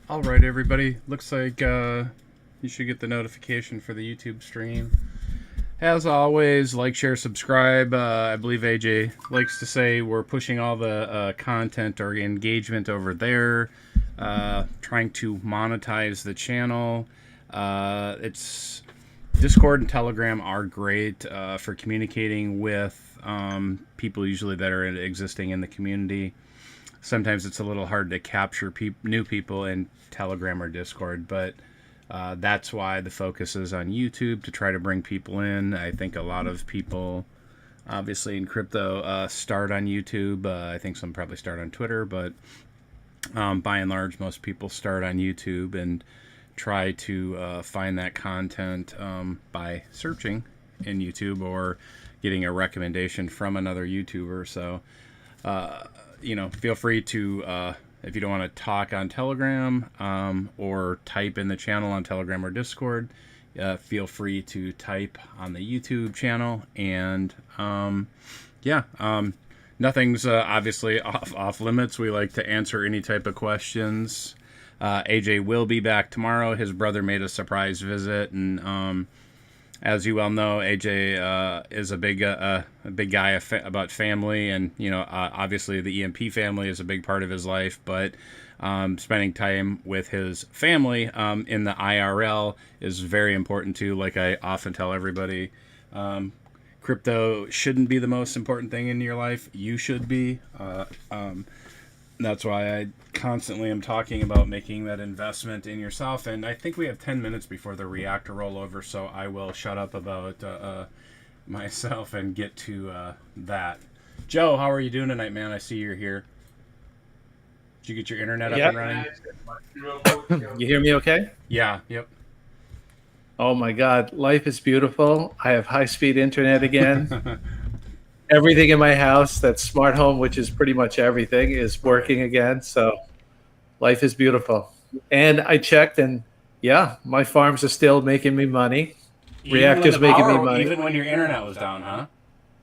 All right, everybody. Looks like you should get the notification for the YouTube stream. As always, like, share, subscribe. I believe AJ likes to say we're pushing all the content or engagement over there, trying to monetize the channel. It's Discord and Telegram are great for communicating with people usually that are existing in the community. Sometimes it's a little hard to capture new people in Telegram or Discord, but that's why the focus is on YouTube to try to bring people in. I think a lot of people, obviously in crypto, start on YouTube. I think some probably start on Twitter, but by and large, most people start on YouTube and try to find that content by searching in YouTube or getting a recommendation from another YouTuber. So, feel free to, if you don't want to talk on Telegram or type in the channel on Telegram or Discord, feel free to type on the YouTube channel. And nothing's obviously off limits. We like to answer any type of questions. AJ will be back tomorrow. His brother made a surprise visit, and as you well know, AJ is a big guy about family, and obviously the EMP family is a big part of his life. But spending time with his family in the IRL is very important too. Like I often tell everybody, crypto shouldn't be the most important thing in your life. You should be. That's why I constantly am talking about making that investment in yourself. And I think we have 10 minutes before the reactor rollover, so I will shut up about myself and get to that. Joe, how are you doing tonight, man? I see you're here. Did you get your internet up and running? You hear me okay? Yeah, yep. Oh my God, life is beautiful. I have high-speed internet again. Everything in my house that's smart home, which is pretty much everything, is working again. So life is beautiful. And I checked, and yeah, my farms are still making me money. Reactor's making me money. Even when your internet was down, huh?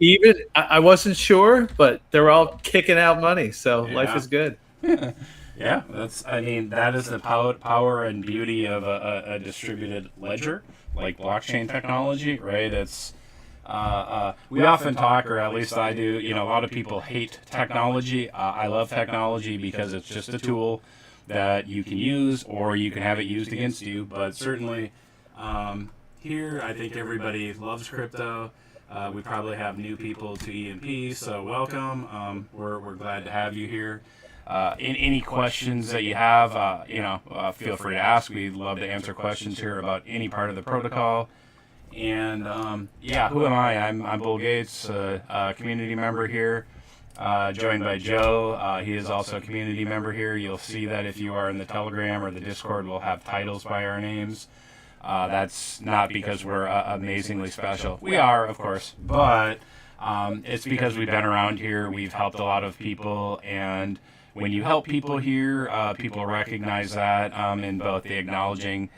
Even I wasn't sure, but they're all kicking out money. So life is good. Yeah, that is the power and beauty of a distributed ledger like blockchain technology, right? It's we often talk, or at least I do, a lot of people hate technology. I love technology because it's just a tool that you can use, or you can have it used against you. But certainly here, I think everybody loves crypto. We probably have new people to EMP, so welcome. We're glad to have you here. Any questions that you have, feel free to ask. We'd love to answer questions here about any part of the protocol. And who am I? I'm Bill Gates, a community member here, joined by Joe. He is also a community member here. You'll see that if you are in the Telegram or the Discord, we'll have titles by our names. That's not because we're amazingly special. We are, of course, but it's because we've been around here. We've helped a lot of people, and when you help people here, people recognize that in both the acknowledging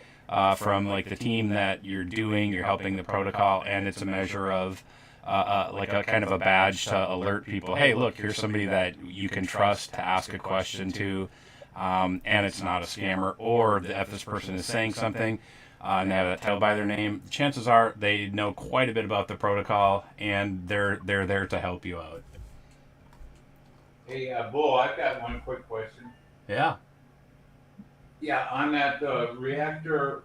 from like the team that you're helping the protocol, and it's a measure of like a kind of a badge to alert people, hey, look, here's somebody that you can trust to ask a question to, and it's not a scammer, or if this person is saying something and they have that title by their name, chances are they know quite a bit about the protocol, and they're there to help you out. Hey, Bull, I've got one quick question. Yeah. Yeah, on that reactor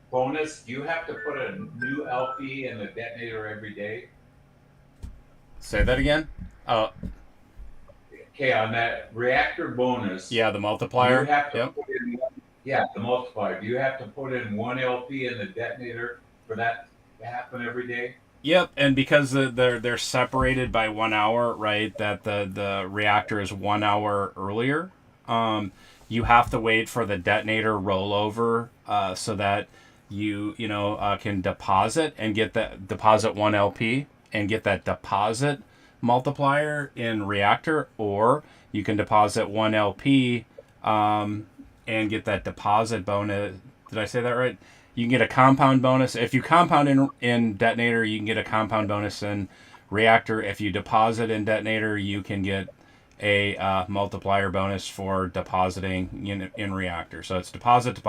bonus, do you have to put a new LP in the detonator every day? Say that again? Okay, on that reactor bonus. Yeah, the multiplier. You have to put in the multiplier. Do you have to put in one LP in the detonator for that to happen every day? Yep, and because they're separated by 1 hour, right? That the reactor is 1 hour earlier. You have to wait for the detonator rollover so that you can deposit and get that deposit 1 LP and get that deposit multiplier in reactor, or you can deposit 1 LP and get that deposit bonus. Did I say that right? You can get a compound bonus. If you compound in detonator, you can get a compound bonus in reactor. If you deposit in detonator, you can get a multiplier bonus for depositing in reactor. So it's deposit,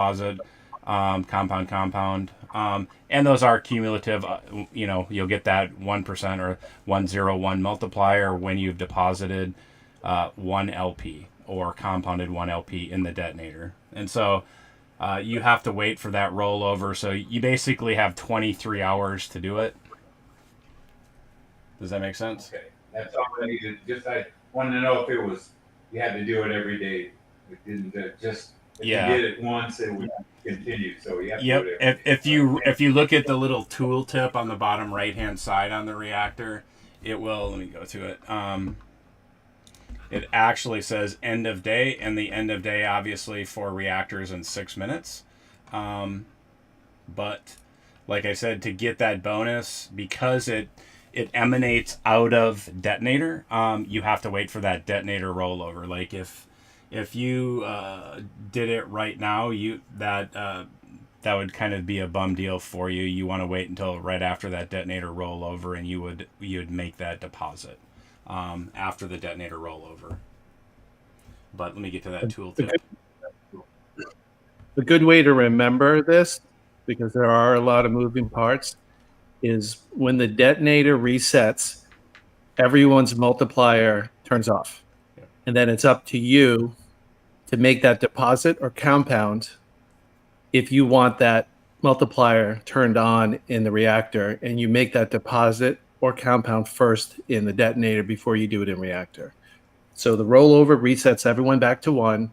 compound, compound, and those are cumulative. You'll get that 1% or 101 multiplier when you've deposited 1 LP or compounded 1 LP in the detonator. And so you have to wait for that rollover. So you basically have 23 hours to do it. Does that make sense? Okay, that's all I needed. Just I wanted to know if it was you had to do it every day. It didn't just if you did it once, it would continue. So you have to do it every day. If you look at the little tool tip on the bottom right hand side on the reactor, it will. Let me go to it. It actually says end of day, and the end of day obviously for reactors in 6 minutes. But like I said, to get that bonus, because it emanates out of detonator, you have to wait for that detonator rollover. Like if you did it right now, that would kind of be a bum deal for you. You want to wait until right after that detonator rollover, and you would make that deposit after the detonator rollover. But let me get to that tool tip. The good way to remember this, because there are a lot of moving parts, is when the detonator resets, everyone's multiplier turns off. Yeah. And then it's up to you to make that deposit or compound if you want that multiplier turned on in the reactor, and you make that deposit or compound first in the detonator before you do it in reactor. So the rollover resets everyone back to 1,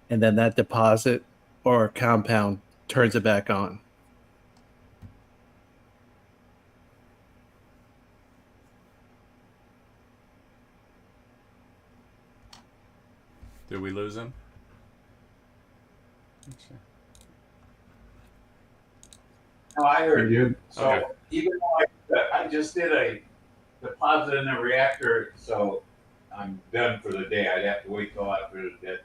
and then that deposit or compound turns it back on. Did we lose him? No, I heard you. So Okay. even though I just did a deposit in the reactor, so I'm done for the day. I'd have to wait till after the detonator.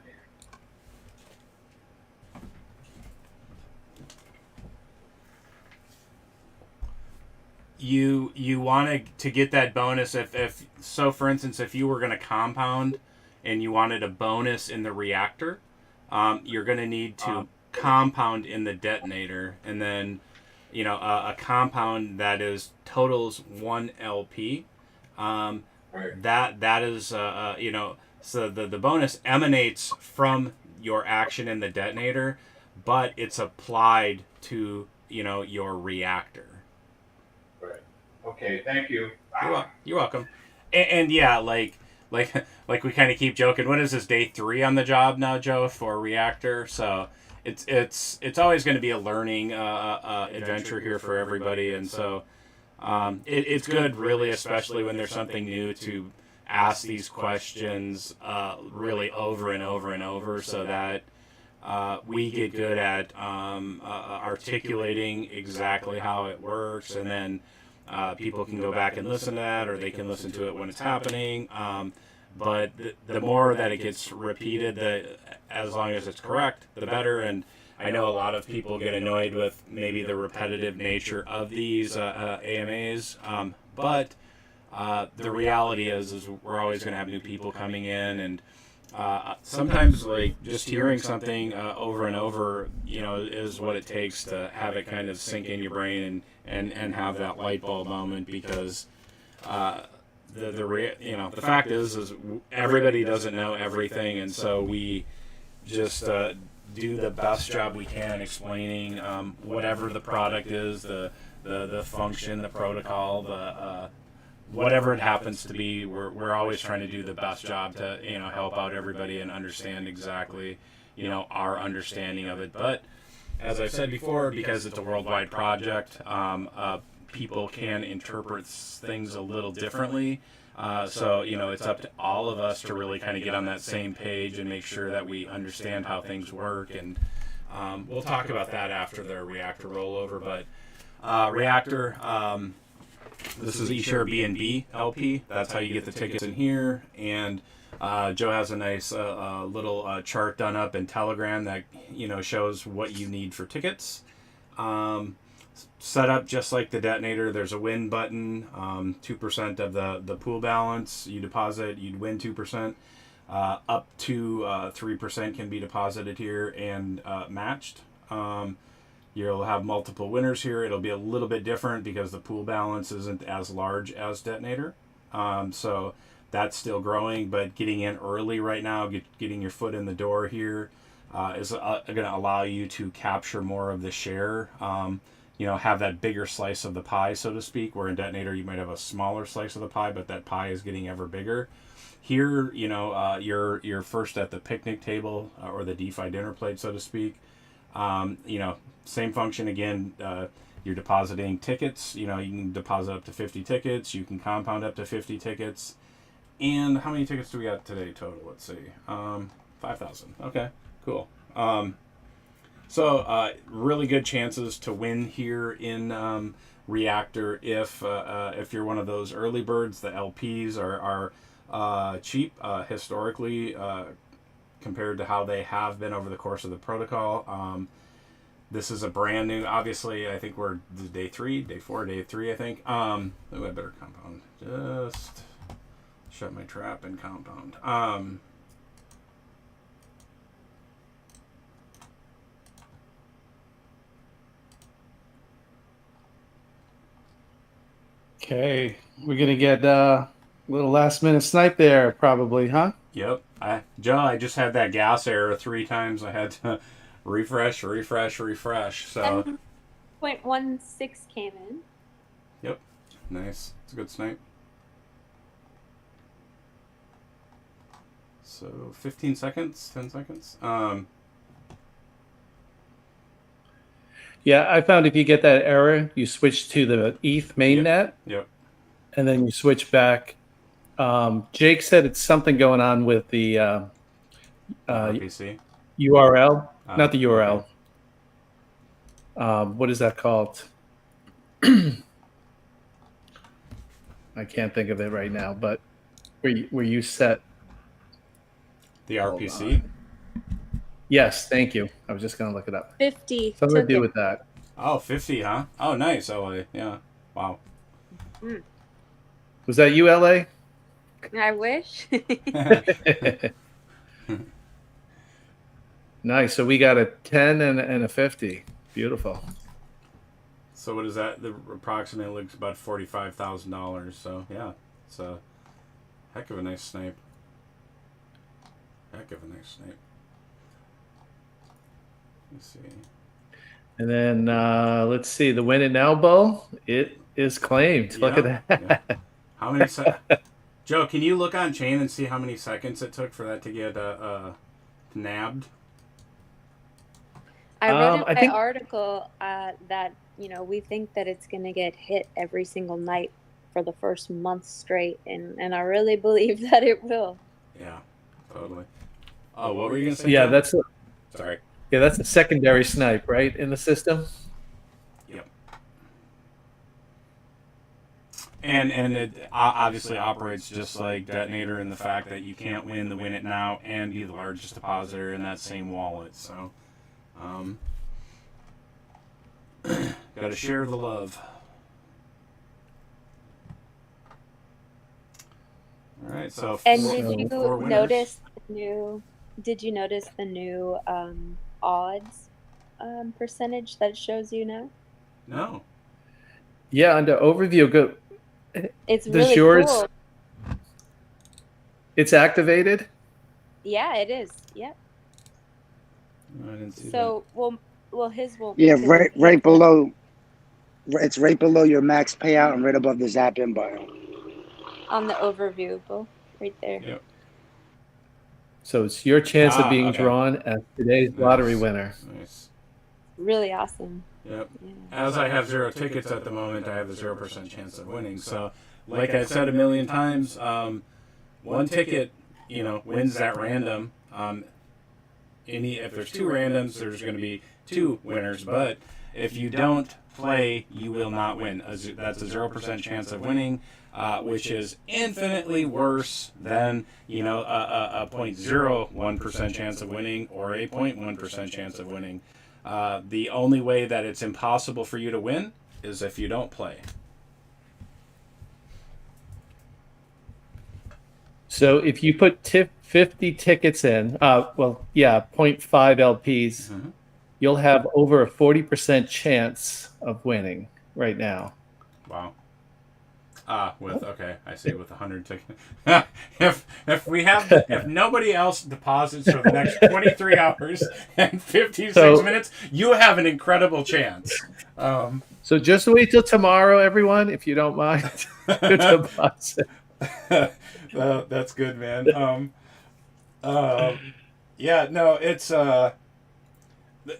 You want to get that bonus if so, for instance, if you were going to compound and you wanted a bonus in the reactor, you're going to need to compound in the detonator, and then a compound that is totals 1 LP. Right. That is so the bonus emanates from your action in the detonator, but it's applied to your reactor. Right. Okay. Thank you. You're welcome. And yeah, like we kind of keep joking. What is this, day 3 on the job now, Joe, for reactor? So it's always going to be a learning adventure here for everybody, and so it's good, really, especially when there's something new, to ask these questions really over and over and over, so that we get good at articulating exactly how it works, and then people can go back and listen to that, or they can listen to it when it's happening. But the more that it gets repeated, as long as it's correct, the better. And I know a lot of people get annoyed with maybe the repetitive nature of these AMAs, but the reality is we're always going to have new people coming in, and sometimes like just hearing something over and over, is what it takes to have it kind of sink in your brain and have that light bulb moment, because the fact is everybody doesn't know everything, and so we just do the best job we can explaining whatever the product is, the function, the protocol, the whatever it happens to be. We're always trying to do the best job to help out everybody and understand exactly our understanding of it. But as I've said before, because it's a worldwide project, people can interpret things a little differently. So it's up to all of us to really kind of get on that same page and make sure that we understand how things work. And we'll talk about that after the reactor rollover. But reactor, this is eShare BNB LP. That's how you get the tickets in here. And Joe has a nice little chart done up in Telegram that shows what you need for tickets. Set up just like the detonator. There's a win button. 2% of the pool balance you deposit, you'd win 2%. Up to 3% can be deposited here and matched. You'll have multiple winners here. It'll be a little bit different because the pool balance isn't as large as detonator. So that's still growing, but getting in early right now, getting your foot in the door here is going to allow you to capture more of the share. Have that bigger slice of the pie, so to speak, where in detonator you might have a smaller slice of the pie, but that pie is getting ever bigger. Here, you're first at the picnic table or the DeFi dinner plate, so to speak. Same function again. You're depositing tickets. You can deposit up to 50 tickets. You can compound up to 50 tickets. And how many tickets do we got today total? Let's see. 5,000. Okay, cool. So really good chances to win here in Reactor if you're one of those early birds. The LPs are cheap historically compared to how they have been over the course of the protocol. This is a brand new, obviously, I think we're day 3, I think. I better compound. Just shut my trap and compound. Okay, we're gonna get a little last minute snipe there, probably, huh? Yep. Joe, I just had that gas error 3 times. I had to refresh. So 10.16 came in. Yep. Nice. It's a good snipe. So 15 seconds, 10 seconds. Yeah, I found if you get that error, you switch to the ETH mainnet. Yep. And then you switch back. Jake said it's something going on with the RPC. URL, not the URL. Okay. What is that called? I can't think of it right now, but where you set the RPC. Yes, thank you. I was just going to look it up. 50. Something to do with that. Oh, 50, huh? Oh, nice. Oh, yeah. Wow. Mm. Was that you, LA? I wish. Nice. So we got a 10 and a 50. Beautiful. So what is that? The approximate looks about $45,000. So yeah, it's a heck of a nice snipe. Let's see. And then let's see the win it now bowl. It is claimed. Look at that. Yeah. How many Joe, can you look on chain and see how many seconds it took for that to get nabbed? I read in my article that we think that it's going to get hit every single night for the first month straight, and I really believe that it will. Yeah, totally. Oh, what were you going to say? Yeah, Joe? Sorry. Yeah, that's a secondary snipe, right, in the system? Yep. And it obviously operates just like Detonator in the fact that you can't win the win it now and be the largest depositor in that same wallet. So, got to share the love. All right. So, and did you notice the new odds percentage that it shows you now? No. Yeah, under overview, go. It's really cool. It's activated? Yeah, it is. Yep. I didn't see so that. well his won't. Yeah, right below. It's right below your max payout and right above the zap in button. On the overview, right there. Yep. So it's your chance of being drawn as today's lottery winner. Nice. Really awesome. Yep. Yeah. As I have 0 tickets at the moment, I have a 0% chance of winning. So, like I said a million times, one ticket, wins at random. If there's 2 randoms, there's going to be 2 winners. But if you don't play, you will not win. That's a 0% chance of winning, which is infinitely worse than a 0.01% chance of winning or a 0.1% chance of winning. The only way that it's impossible for you to win is if you don't play. So if you put 50 tickets in, 0.5 LPs, you'll have over a 40% chance of winning right now. Wow. I see, with 100 tickets. if nobody else deposits for the next 23 hours and 56 minutes, you have an incredible chance. So just wait till tomorrow, everyone, if you don't mind. Deposit. That's good, man. It's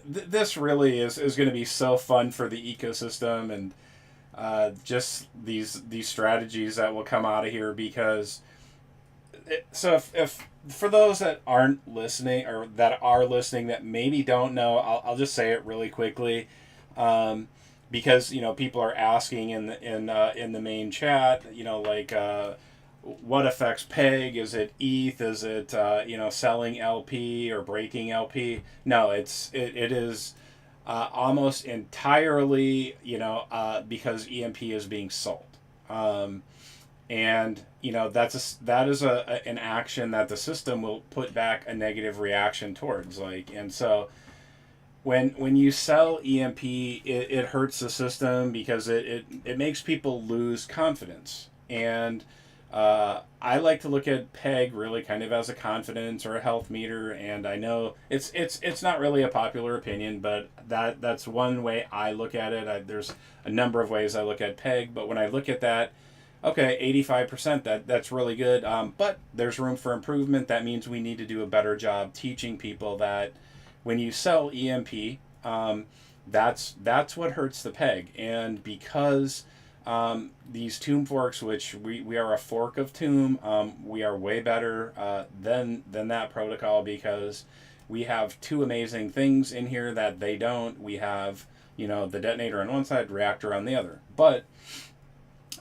this really is going to be so fun for the ecosystem, and just these strategies that will come out of here, because if for those that aren't listening, or that are listening that maybe don't know, I'll just say it really quickly, because people are asking in the main chat, what affects PEG? Is it ETH? Is it selling LP or breaking LP? No, it is almost entirely because EMP is being sold, and that is an action that the system will put back a negative reaction towards, and so when you sell EMP, it hurts the system because it makes people lose confidence. And I like to look at PEG really kind of as a confidence or a health meter, and I know it's not really a popular opinion, but that's one way I look at it. There's a number of ways I look at PEG, but when I look at that, okay, 85%, that's really good, but there's room for improvement. That means we need to do a better job teaching people that when you sell EMP, that's what hurts the PEG. And because these Tomb forks, which we are a fork of Tomb, we are way better than that protocol, because we have two amazing things in here that they don't. We have the detonator on one side, reactor on the other. But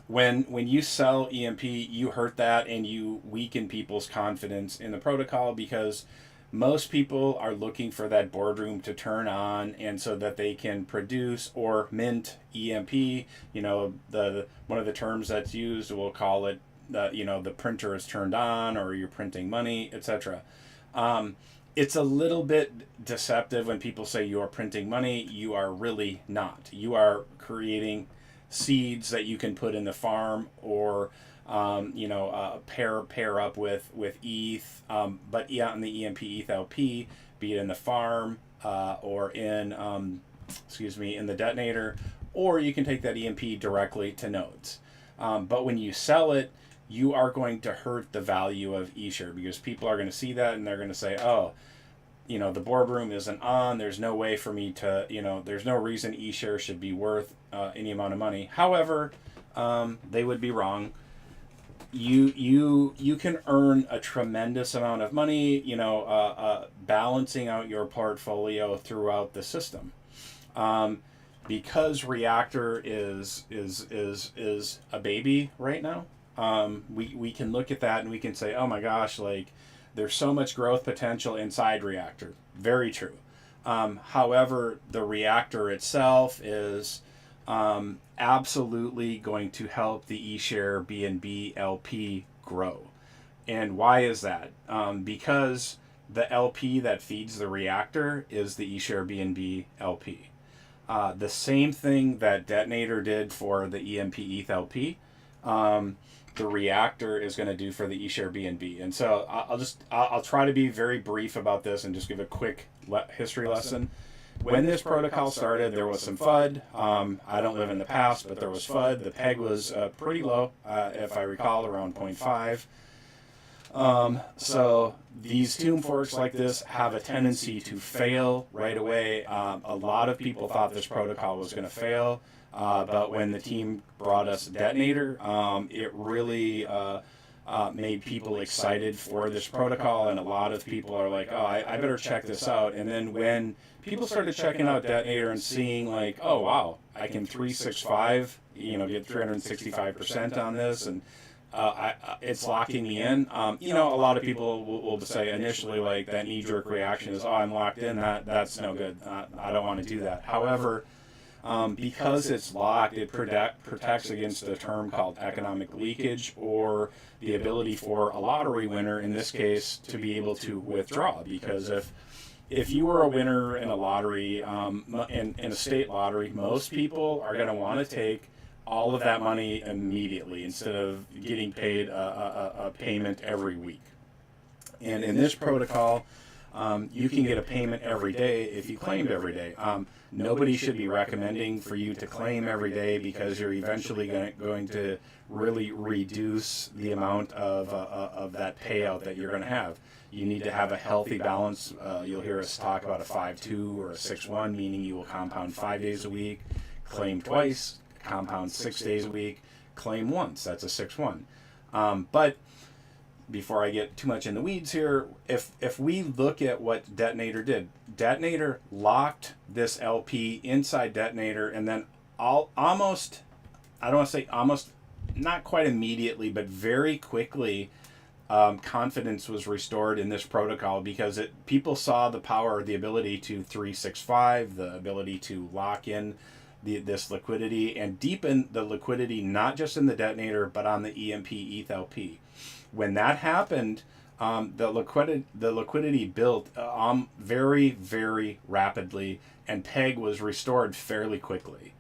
when you sell EMP, you hurt that, and you weaken people's confidence in the protocol, because most people are looking for that boardroom to turn on, and so that they can produce or mint EMP. The one of the terms that's used, we'll call it, the printer is turned on, or you're printing money, etc. It's a little bit deceptive when people say you are printing money. You are really not. You are creating seeds that you can put in the farm, or pair up with ETH, but on the EMP ETH LP, be it in the farm or in in the detonator, or you can take that EMP directly to nodes. But when you sell it, you are going to hurt the value of eShare, because people are going to see that and they're going to say, oh, the boardroom isn't on. There's no way for me to, there's no reason eShare should be worth any amount of money. However, they would be wrong. You can earn a tremendous amount of money, balancing out your portfolio throughout the system, because Reactor is a baby right now. We can look at that and we can say, oh my gosh, there's so much growth potential inside Reactor. Very true. However, the Reactor itself is absolutely going to help the eShare BNB LP grow. And why is that? Because the LP that feeds the Reactor is the eShare BNB LP. The same thing that Detonator did for the EMP ETH LP, the Reactor is going to do for the eShare BNB. And so I'll try to be very brief about this and just give a quick history lesson. When this protocol started, there was some FUD. I don't live in the past, but there was FUD. The PEG was pretty low, if I recall, around 0.5. So these Tomb forks like this have a tendency to fail right away. A lot of people thought this protocol was going to fail, but when the team brought us Detonator, it really made people excited for this protocol, and a lot of people are like, oh, I better check this out. And then when people started checking out Detonator and seeing oh wow, I can 365, get 365% on this, and it's locking me in. You know, a lot of people will say initially, like, that knee-jerk reaction is, oh, I'm locked in. That's no good. I don't want to do that. However, because it's locked, it protects against a term called economic leakage, or the ability for a lottery winner, in this case, to be able to withdraw. Because if you were a winner in a lottery, in a state lottery, most people are going to want to take all of that money immediately instead of getting paid a payment every week. And in this protocol, you can get a payment every day if you claimed every day. Nobody should be recommending for you to claim every day, because you're eventually going to really reduce the amount of that payout that you're going to have. You need to have a healthy balance. You'll hear us talk about a 5-2 or a 6-1, meaning you will compound 5 days a week, claim twice, compound 6 days a week, claim once. That's a 6-1. But before I get too much in the weeds here, if we look at what Detonator did, Detonator locked this LP inside Detonator, and then almost, I don't want to say almost, not quite immediately, but very quickly, confidence was restored in this protocol, because people saw the power, the ability to 365, the ability to lock in this liquidity and deepen the liquidity, not just in the Detonator, but on the EMP ETH LP. When that happened, the liquidity built very, very rapidly, and PEG was restored fairly quickly.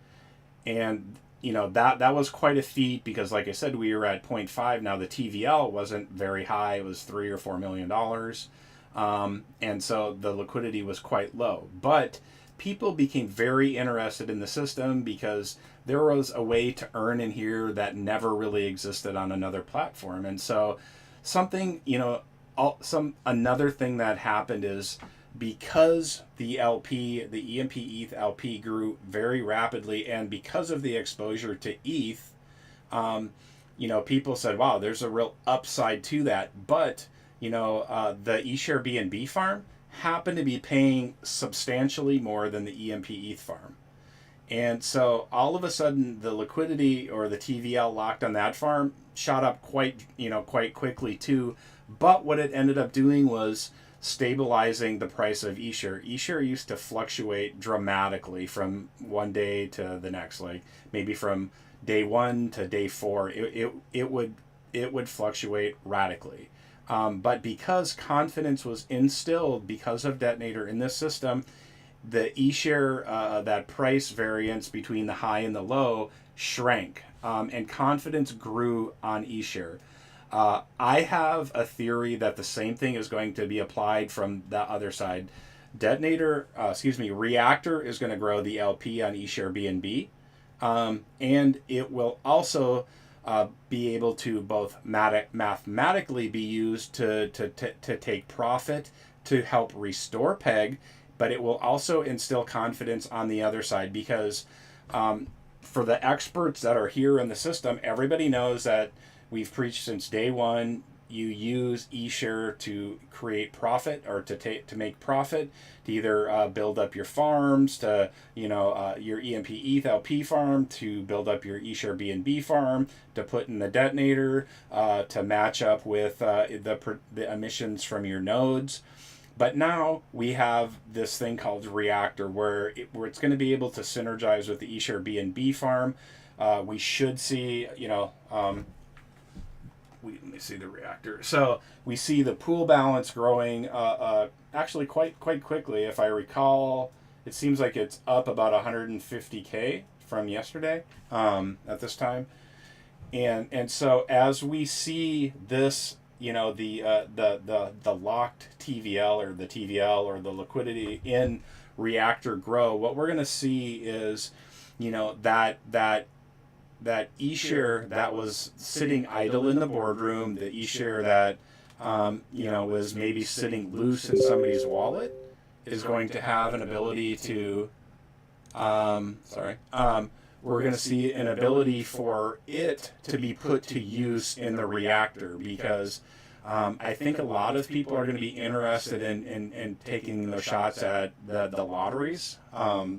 And you know, that was quite a feat, because like I said, we were at 0.5. Now the TVL wasn't very high. It was $3 or $4 million. And so the liquidity was quite low. But people became very interested in the system, because there was a way to earn in here that never really existed on another platform. And so something, you know, another thing that happened is, because the LP, the EMP ETH LP grew very rapidly, and because of the exposure to ETH, you know, people said, wow, there's a real upside to that. But, you know, the eShare BNB farm happened to be paying substantially more than the EMP ETH farm. And so all of a sudden, the liquidity, or the TVL locked on that farm, shot up quite quickly too. But what it ended up doing was stabilizing the price of eShare. eShare used to fluctuate dramatically from one day to the next, like maybe from day 1 to day 4. It would fluctuate radically. But because confidence was instilled because of Detonator in this system, the eShare, that price variance between the high and the low, shrank, and confidence grew on eShare. I have a theory that the same thing is going to be applied from the other side. Reactor is going to grow the LP on eShare BNB, and it will also be able to both mathematically be used to take profit to help restore PEG, but it will also instill confidence on the other side, because for the experts that are here in the system, everybody knows that we've preached since day 1, you use eShare to create profit, or to make profit, to either build up your farms, to, you know, your EMP ETH LP farm, to build up your eShare BNB farm, to put in the Detonator, to match up with the emissions from your nodes. But now we have this thing called Reactor, where it's going to be able to synergize with the eShare BNB farm. We should see, you know, let me see the Reactor. So we see the pool balance growing actually quite quickly. If I recall, it seems like it's up about 150K from yesterday at this time. And so as we see this, you know, the locked TVL, or the TVL, or the liquidity in Reactor grow, what we're going to see is, you know, that eShare that was sitting idle in the boardroom, the eShare that you know, was maybe sitting loose in somebody's wallet, is going to have an ability to we're going to see an ability for it to be put to use in the Reactor, because I think a lot of people are going to be interested in taking their shots at the lotteries,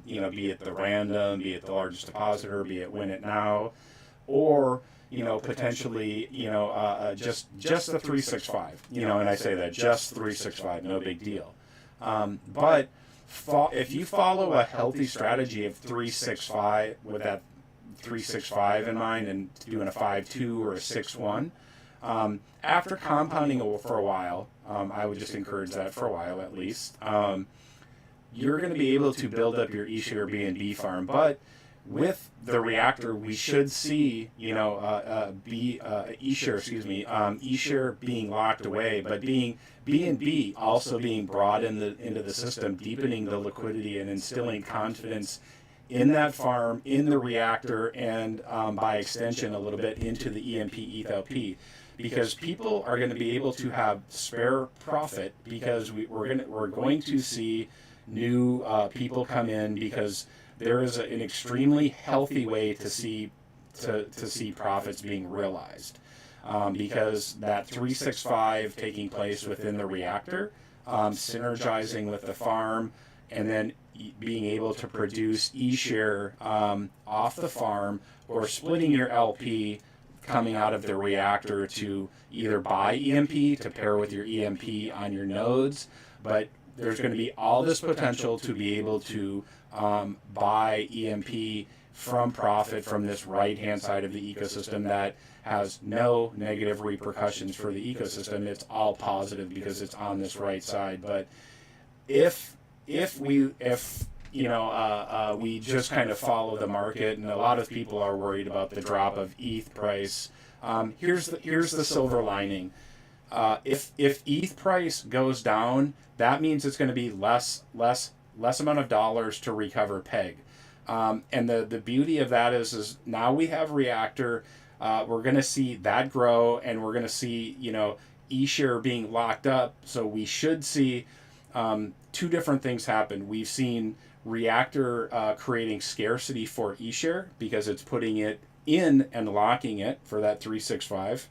you know, be it the random, be it the largest depositor, be it win it now, or, potentially, just the 365, and I say that just 365, no big deal. But if you follow a healthy strategy of 365 with that 365 in mind and doing a 5-2 or a 6-1, after compounding for a while, I would just encourage that for a while at least. You're going to be able to build up your eShare BNB farm, but with the reactor, we should see, eShare being locked away, but BNB also being brought into the system, deepening the liquidity and instilling confidence in that farm, in the reactor, and by extension a little bit into the EMP ETH-LP, because people are going to be able to have spare profit because we're going to see new people come in, because there is an extremely healthy way to see profits being realized, because that 365 taking place within the reactor, synergizing with the farm, and then being able to produce eShare off the farm, or splitting your LP coming out of the reactor to either buy EMP to pair with your EMP on your nodes. But there's going to be all this potential to be able to buy EMP from profit from this right-hand side of the ecosystem that has no negative repercussions for the ecosystem. It's all positive because it's on this right side. But if we just kind of follow the market, and a lot of people are worried about the drop of ETH price, here's the silver lining. If ETH price goes down, that means it's going to be less amount of dollars to recover peg. And the beauty of that is now we have Reactor. We're going to see that grow, and we're going to see eShare being locked up. So we should see two different things happen. We've seen Reactor creating scarcity for eShare because it's putting it in and locking it for that 365.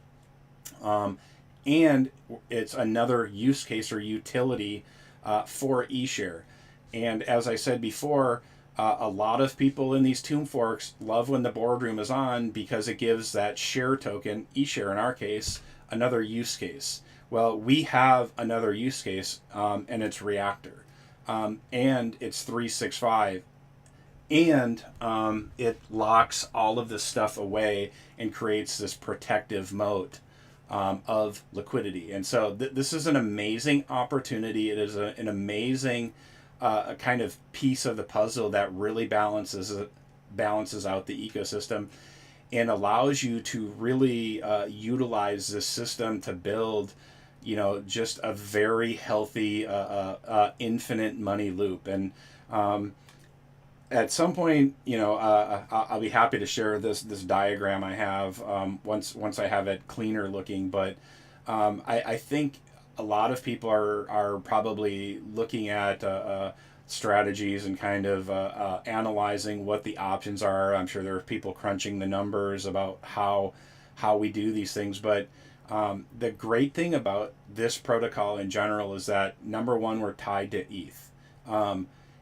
And it's another use case or utility for eShare. And as I said before, a lot of people in these tomb forks love when the boardroom is on, because it gives that share token, eShare in our case, another use case. Well, we have another use case, and it's Reactor. And it's 365. And it locks all of this stuff away and creates this protective moat of liquidity. And so this is an amazing opportunity. It is an amazing kind of piece of the puzzle that really balances out the ecosystem and allows you to really utilize this system to build just a very healthy infinite money loop. And at some point, I'll be happy to share this diagram I have once I have it cleaner looking. But I think a lot of people are probably looking at strategies and kind of analyzing what the options are. I'm sure there are people crunching the numbers about how we do these things. But the great thing about this protocol in general is that, number one, we're tied to ETH.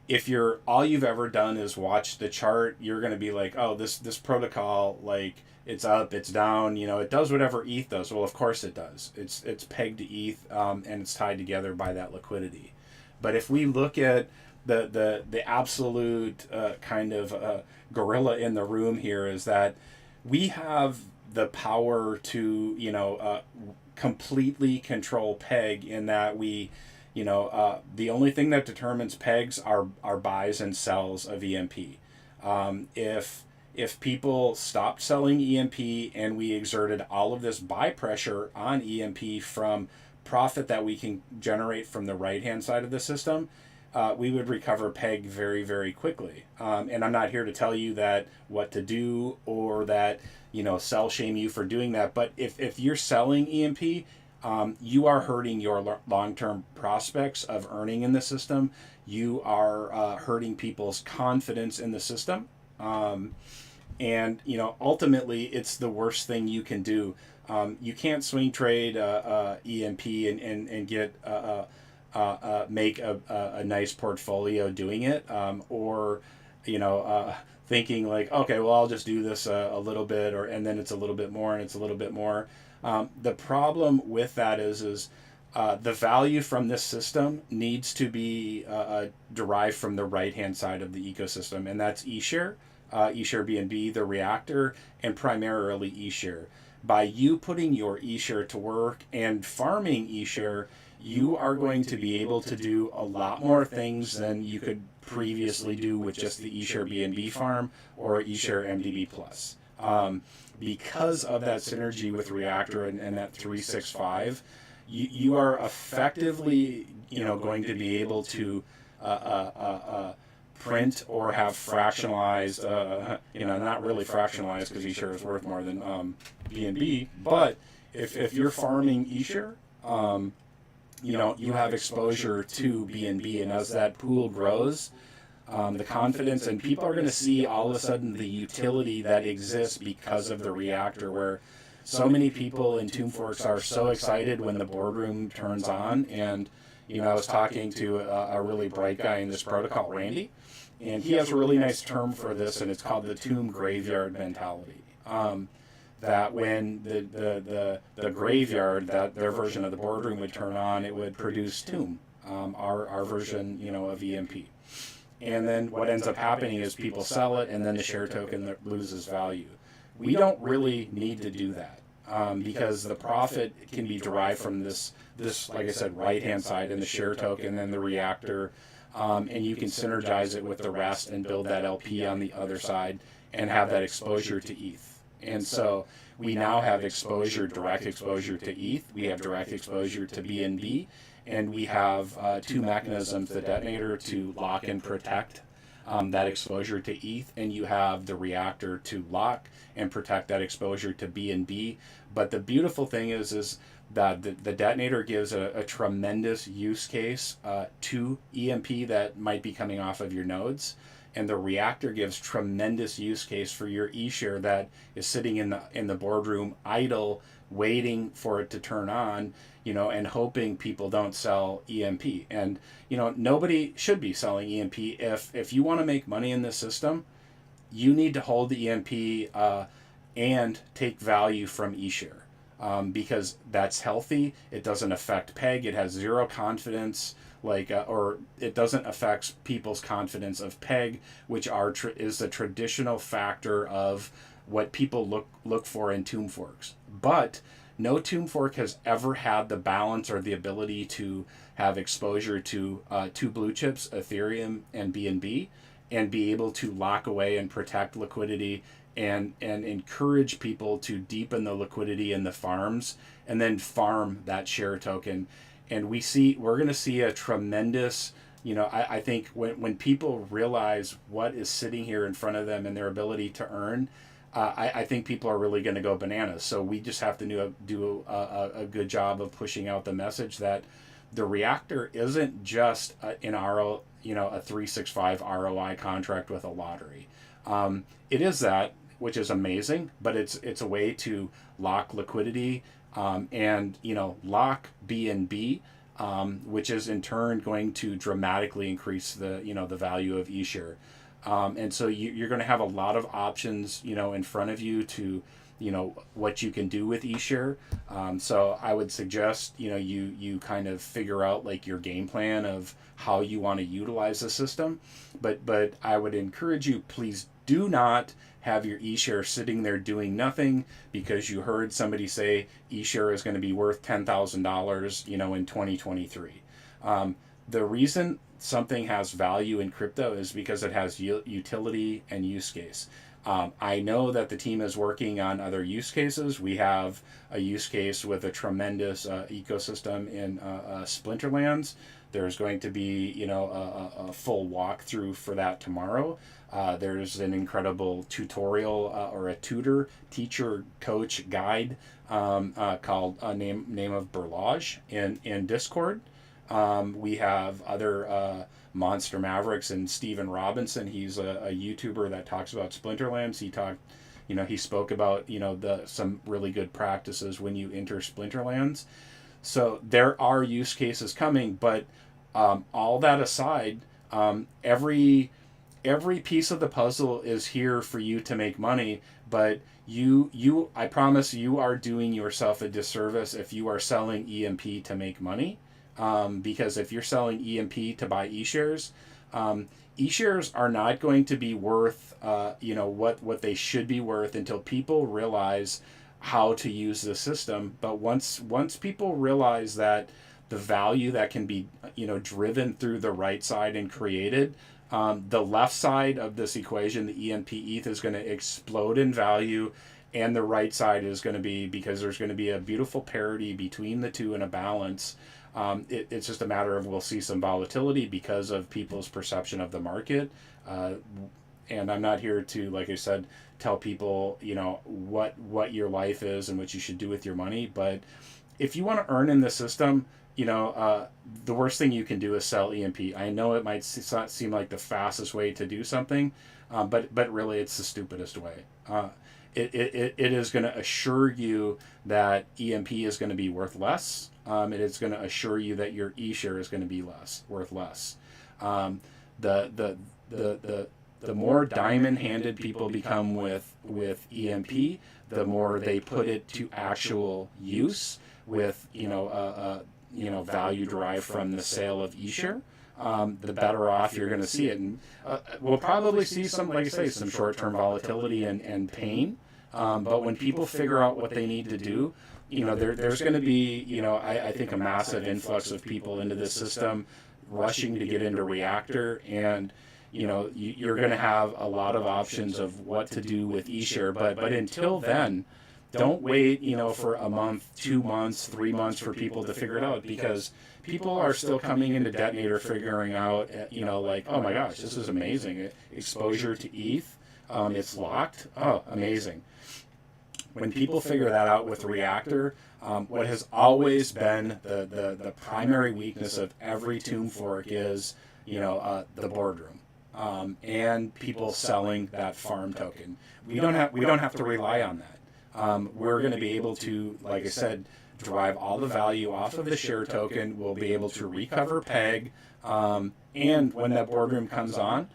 If all you've ever done is watch the chart, you're going to be like, oh, this protocol, like, it's up, it's down, it does whatever ETH does. Well, of course it does. It's pegged to ETH, and it's tied together by that liquidity. But if we look at the absolute kind of gorilla in the room here, is that we have the power to completely control peg, in that we the only thing that determines pegs are buys and sells of EMP. If people stopped selling EMP and we exerted all of this buy pressure on EMP from profit that we can generate from the right hand side of the system, we would recover peg very, very quickly. And I'm not here to tell you that what to do, or that sell shame you for doing that. But if you're selling EMP, you are hurting your long-term prospects of earning in the system. You are hurting people's confidence in the system. And ultimately, it's the worst thing you can do. You can't swing trade EMP and get make a nice portfolio doing it, or thinking like, okay, well, I'll just do this a little bit, and then it's a little bit more, and it's a little bit more. The problem with that is the value from this system needs to be derived from the right hand side of the ecosystem, and that's eShare, eShare BNB, the reactor, and primarily eShare. By you putting your eShare to work and farming eShare, you are going to be able to do a lot more things than you could previously do with just the eShare BNB farm or eShare MDB Plus. Because of that synergy with Reactor and that 365, you are effectively, going to be able to print or have fractionalized, not really fractionalized because eShare is worth more than BNB, but if you're farming eShare, you have exposure to BNB, and as that pool grows, the confidence, and people are going to see all of a sudden the utility that exists because of the reactor, where so many people in Tomb Forks are so excited when the boardroom turns on. And I was talking to a really bright guy in this protocol, Randy, and he has a really nice term for this, and it's called the tomb graveyard mentality. That when the graveyard, that their version of the boardroom would turn on, it would produce Tomb, our version, of EMP. And then what ends up happening is people sell it, and then the share token loses value. We don't really need to do that, because the profit can be derived from this, like I said, right-hand side, and the share token and the reactor, and you can synergize it with the rest and build that LP on the other side and have that exposure to ETH. And so we now have direct exposure to ETH, we have direct exposure to BNB, and we have two mechanisms, the detonator to lock and protect that exposure to ETH, and you have the reactor to lock and protect that exposure to BNB. But the beautiful thing is that the detonator gives a tremendous use case to EMP that might be coming off of your nodes, and the reactor gives tremendous use case for your eShare that is sitting in the boardroom idle, waiting for it to turn on, and hoping people don't sell EMP. And nobody should be selling EMP. If you want to make money in this system, you need to hold the EMP and take value from eShare, because that's healthy. It doesn't affect PEG. It has zero confidence, or it doesn't affect people's confidence of PEG, which is the traditional factor of what people look for in Tomb Forks. But no Tomb Fork has ever had the balance or the ability to have exposure to two blue chips, Ethereum and BNB, and be able to lock away and protect liquidity and encourage people to deepen the liquidity in the farms and then farm that share token. And we're going to see a tremendous, I think when people realize what is sitting here in front of them and their ability to earn, I think people are really going to go bananas. So we just have to do a good job of pushing out the message that the reactor isn't just a 365 ROI contract with a lottery. It is that, which is amazing, but it's a way to lock liquidity, and lock BNB, which is in turn going to dramatically increase the value of eShare. And so you're going to have a lot of options, in front of you to, what you can do with eShare. So I would suggest, you kind of figure out like your game plan of how you want to utilize the system. But I would encourage you, please do not have your eShare sitting there doing nothing because you heard somebody say eShare is going to be worth $10,000, in 2023. The reason something has value in crypto is because it has utility and use case. I know that the team is working on other use cases. We have a use case with a tremendous ecosystem in Splinterlands. There's going to be, a full walkthrough for that tomorrow. There's an incredible tutorial or a teacher, coach, guide called Name of Berlage in Discord. We have other Monster Mavericks and Steven Robinson. He's a YouTuber that talks about Splinterlands. He spoke about some really good practices when you enter Splinterlands. So there are use cases coming, but all that aside, every every piece of the puzzle is here for you to make money, but I promise you are doing yourself a disservice if you are selling EMP to make money. Because if you're selling EMP to buy e-shares, e-shares are not going to be worth what they should be worth until people realize how to use the system. But once people realize that the value that can be driven through the right side and created, the left side of this equation, the EMP ETH, is going to explode in value, and the right side is going to be, because there's going to be a beautiful parity between the two and a balance. It's just a matter of, we'll see some volatility because of people's perception of the market. And I'm not here to, like I said, tell people, what your life is and what you should do with your money. But if you want to earn in the system, the worst thing you can do is sell EMP. I know it might seem like the fastest way to do something, but really it's the stupidest way. It is going to assure you that EMP is going to be worth less. It is going to assure you that your e-share is going to be worth less. The more diamond-handed people become with EMP, the more they put it to actual use with value derived from the sale of e-share. The better off you're going to see it. And we'll probably see some, like I say, some short-term volatility and pain. But when people figure out what they need to do, there's going to be, I think, a massive influx of people into this system rushing to get into Reactor. And, you're going to have a lot of options of what to do with eShare. But until then, don't wait, for a month, 2 months, 3 months for people to figure it out, because people are still coming into Detonator figuring out, like, oh my gosh, this is amazing. Exposure to ETH, it's locked. Oh, amazing. When people figure that out with Reactor, what has always been the primary weakness of every tomb fork is, the boardroom. And people selling that farm token. We don't have to rely on that. We're going to be able to, like I said, derive all the value off of the share token. We'll be able to recover PEG, and when that boardroom comes on,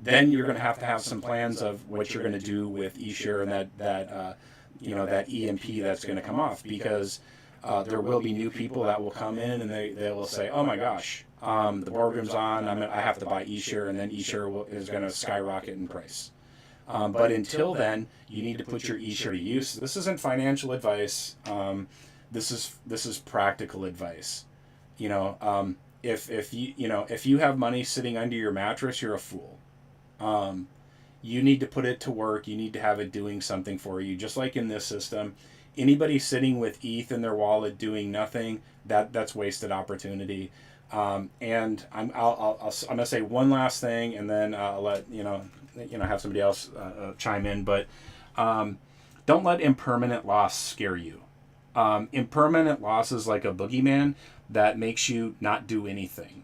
then you're going to have some plans of what you're going to do with eShare and that EMP that's going to come off, because there will be new people that will come in and they will say, oh my gosh, the boardroom's on, I have to buy eShare, and then eShare is going to skyrocket in price. But until then, you need to put your eShare to use. This isn't financial advice. This is practical advice. If you have money sitting under your mattress, you're a fool. You need to put it to work. You need to have it doing something for you. Just like in this system, anybody sitting with ETH in their wallet doing nothing, that's wasted opportunity. And I'm gonna say one last thing, and then I'll let have somebody else chime in. But don't let impermanent loss scare you. Impermanent loss is like a boogeyman that makes you not do anything.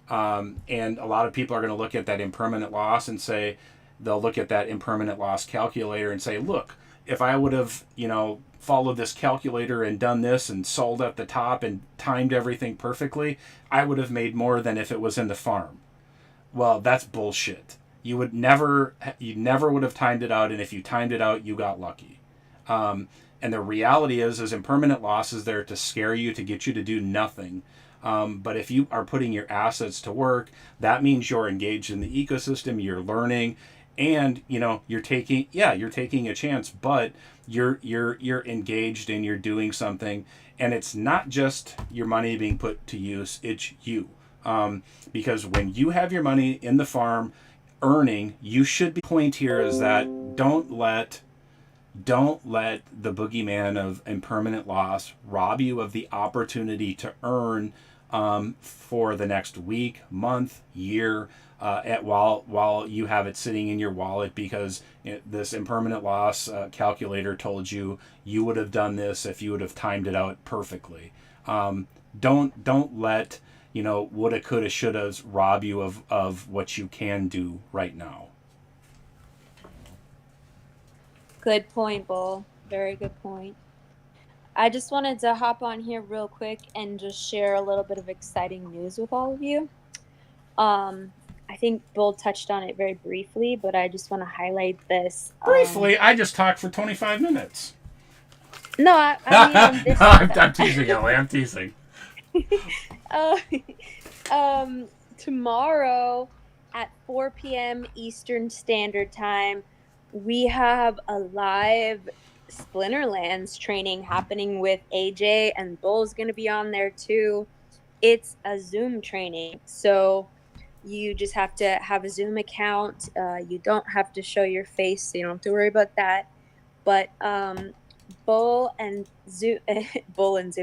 And a lot of people are going to look at that impermanent loss and say, they'll look at that impermanent loss calculator and say, look, if I would have, followed this calculator and done this and sold at the top and timed everything perfectly, I would have made more than if it was in the farm. Well, that's bullshit. You never would have timed it out, and if you timed it out, you got lucky. And the reality is impermanent loss is there to scare you, to get you to do nothing. But if you are putting your assets to work, that means you're engaged in the ecosystem, you're learning, and you're taking a chance, but you're engaged and you're doing something, and it's not just your money being put to use, it's you. Because when you have your money in the farm earning, you should be. Point here is that don't let the boogeyman of impermanent loss rob you of the opportunity to earn for the next week, month, year, while you have it sitting in your wallet, because this impermanent loss calculator told you would have done this if you would have timed it out perfectly. Don't let woulda, coulda, shouldas rob you of what you can do right now. Good point, Bull. Very good point. I just wanted to hop on here real quick and just share a little bit of exciting news with all of you. I think Bull touched on it very briefly, but I just want to highlight this. Briefly, I just talked for 25 minutes. No, I mean on this. I'm teasing, Ellie. I'm teasing. Tomorrow at 4 p.m. Eastern Standard Time, we have a live Splinterlands training happening with AJ, and Bull's going to be on there too. It's a Zoom training, so you just have to have a Zoom account. You don't have to show your face, so you don't have to worry about that. But Bull and Zoom, Bull and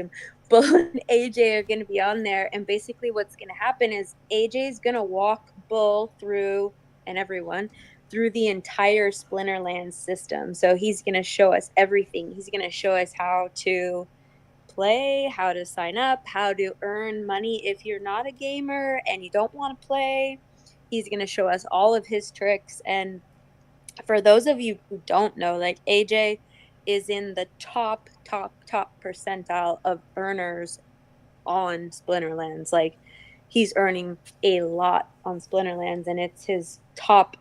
AJ are going to be on there, and basically what's going to happen is AJ is going to walk Bull through, and everyone through, the entire Splinterlands system. So he's going to show us everything. He's going to show us how to play, how to sign up, how to earn money if you're not a gamer and you don't want to play. He's going to show us all of his tricks. And for those of you who don't know, like, AJ is in the top percentile of earners on Splinterlands. Like, he's earning a lot on Splinterlands, and it's his top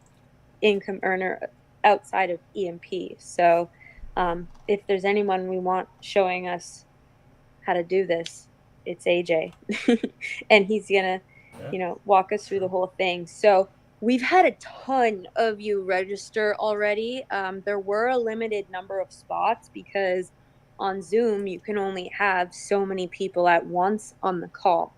income earner outside of EMP. So if there's anyone we want showing us how to do this, it's AJ. And he's gonna walk us through the whole thing. So we've had a ton of you register already. There were a limited number of spots because on Zoom you can only have so many people at once on the call.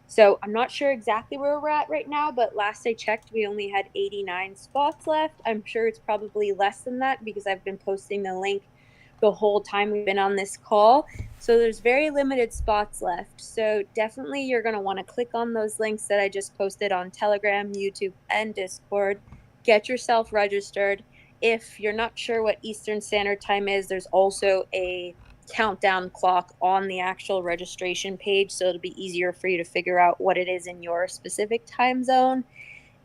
So I'm not sure exactly where we're at right now, but last I checked, we only had 89 spots left. I'm sure it's probably less than that because I've been posting the link the whole time we've been on this call. So there's very limited spots left. So definitely you're going to want to click on those links that I just posted on Telegram, YouTube, and Discord. Get yourself registered. If you're not sure what Eastern Standard Time is, there's also a countdown clock on the actual registration page, so it'll be easier for you to figure out what it is in your specific time zone.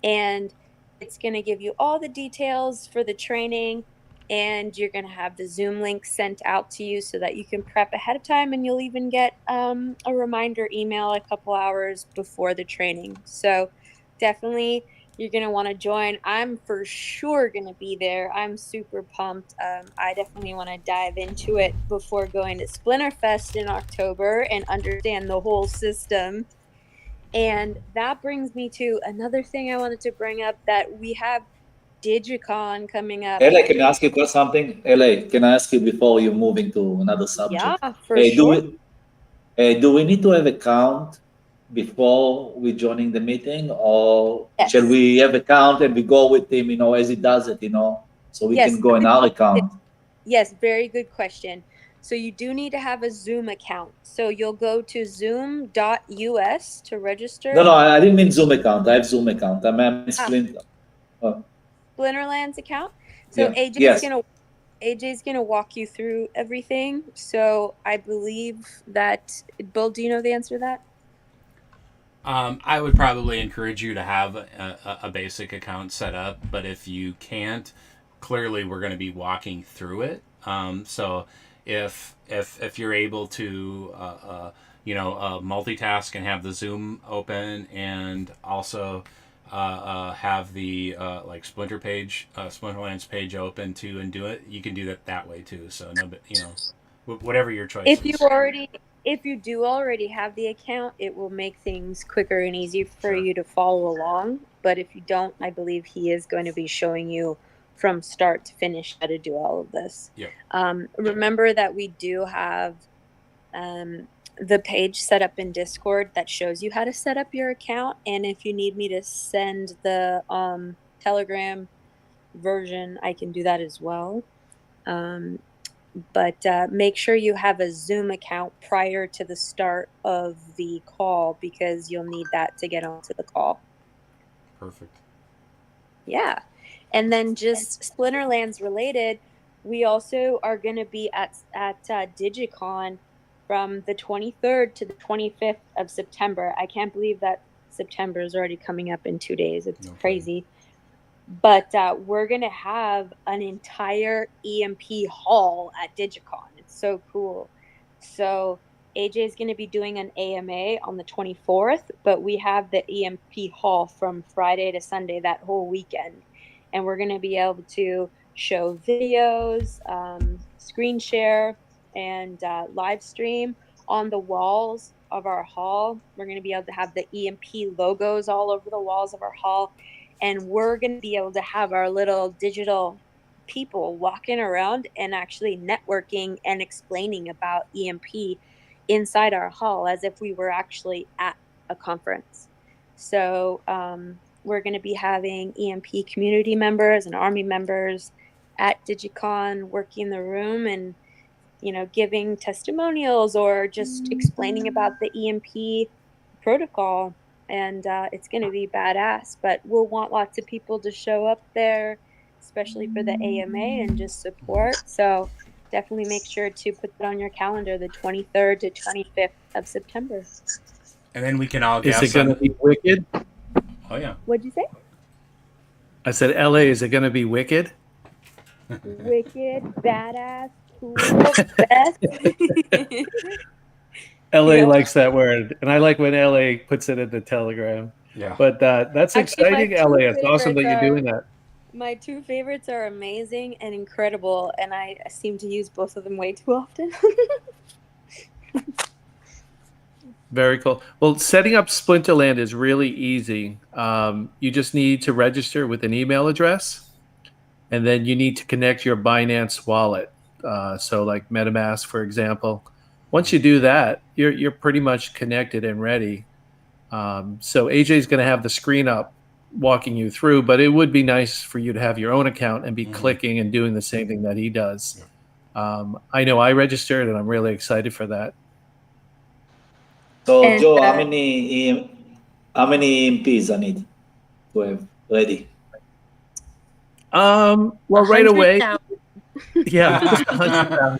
And it's going to give you all the details for the training, and you're going to have the Zoom link sent out to you so that you can prep ahead of time, and you'll even get a reminder email a couple hours before the training. So definitely you're going to want to join. I'm for sure going to be there. I'm super pumped. I definitely want to dive into it before going to Splinterfest in October and understand the whole system. And that brings me to another thing I wanted to bring up, that we have DigiCon coming up. LA, can I ask you something? LA, can I ask you before you're moving to another subject? Yeah, for sure. Do we need to have a count before we joining the meeting, or Yes. shall we have a count and we go with him, as he does it, so we can go in our account? Yes, very good question. So you do need to have a Zoom account. So you'll go to zoom.us to register. No, I didn't mean Zoom account. I have Zoom account. I meant Splinter. Splinterlands account. So yeah. AJ's gonna walk you through everything. So I believe that, Bull, do you know the answer to that? I would probably encourage you to have a basic account set up, but if you can't, clearly we're going to be walking through it. So if you're able to multitask and have the Zoom open and also have the Splinterlands page open too, and do it, you can do that way too. So whatever your choice is. If you do already have the account, it will make things quicker and easier for you to follow along. But if you don't, I believe he is going to be showing you from start to finish how to do all of this. Yep. Remember that we do have the page set up in Discord that shows you how to set up your account. And if you need me to send the Telegram version, I can do that as well. But make sure you have a Zoom account prior to the start of the call, because you'll need that to get onto the call. Perfect. Yeah. And then just Splinterlands related, we also are going to be at DigiCon from the 23rd to the 25th of September. I can't believe that September is already coming up in 2 days. It's crazy. But we're going to have an entire EMP hall at DigiCon. It's so cool. So AJ is going to be doing an AMA on the 24th, but we have the EMP Hall from Friday to Sunday that whole weekend. And we're going to be able to show videos, screen share, and live stream on the walls of our hall. We're going to be able to have the EMP logos all over the walls of our hall. And we're going to be able to have our little digital people walking around and actually networking and explaining about EMP inside our hall as if we were actually at a conference. So we're going to be having EMP community members and Army members at DigiCon working the room and, you know, giving testimonials or just explaining about the EMP protocol. And it's going to be badass, but we'll want lots of people to show up there, especially for the AMA, and just support. So definitely make sure to put that on your calendar, the 23rd to 25th of September. And then we can all Is guess. it going to be wicked? Oh, yeah. What'd you say? I said, LA, is it going to be wicked? Wicked, badass, cool, best. LA likes that word. And I like when LA puts it in the Telegram. Yeah. But that's exciting, LA. It's awesome that you're doing that. My two favorites are amazing and incredible, and I seem to use both of them way too often. Very cool. Well, setting up Splinterland is really easy. You just need to register with an email address, and then you need to connect your Binance wallet. So like MetaMask, for example. Once you do that, you're pretty much connected and ready. So AJ is going to have the screen up walking you through, but it would be nice for you to have your own account and be clicking and doing the same thing that he does. I know I registered, and I'm really excited for that. So, Joe, how many EMPs I need to have ready? Well, right away. Yeah.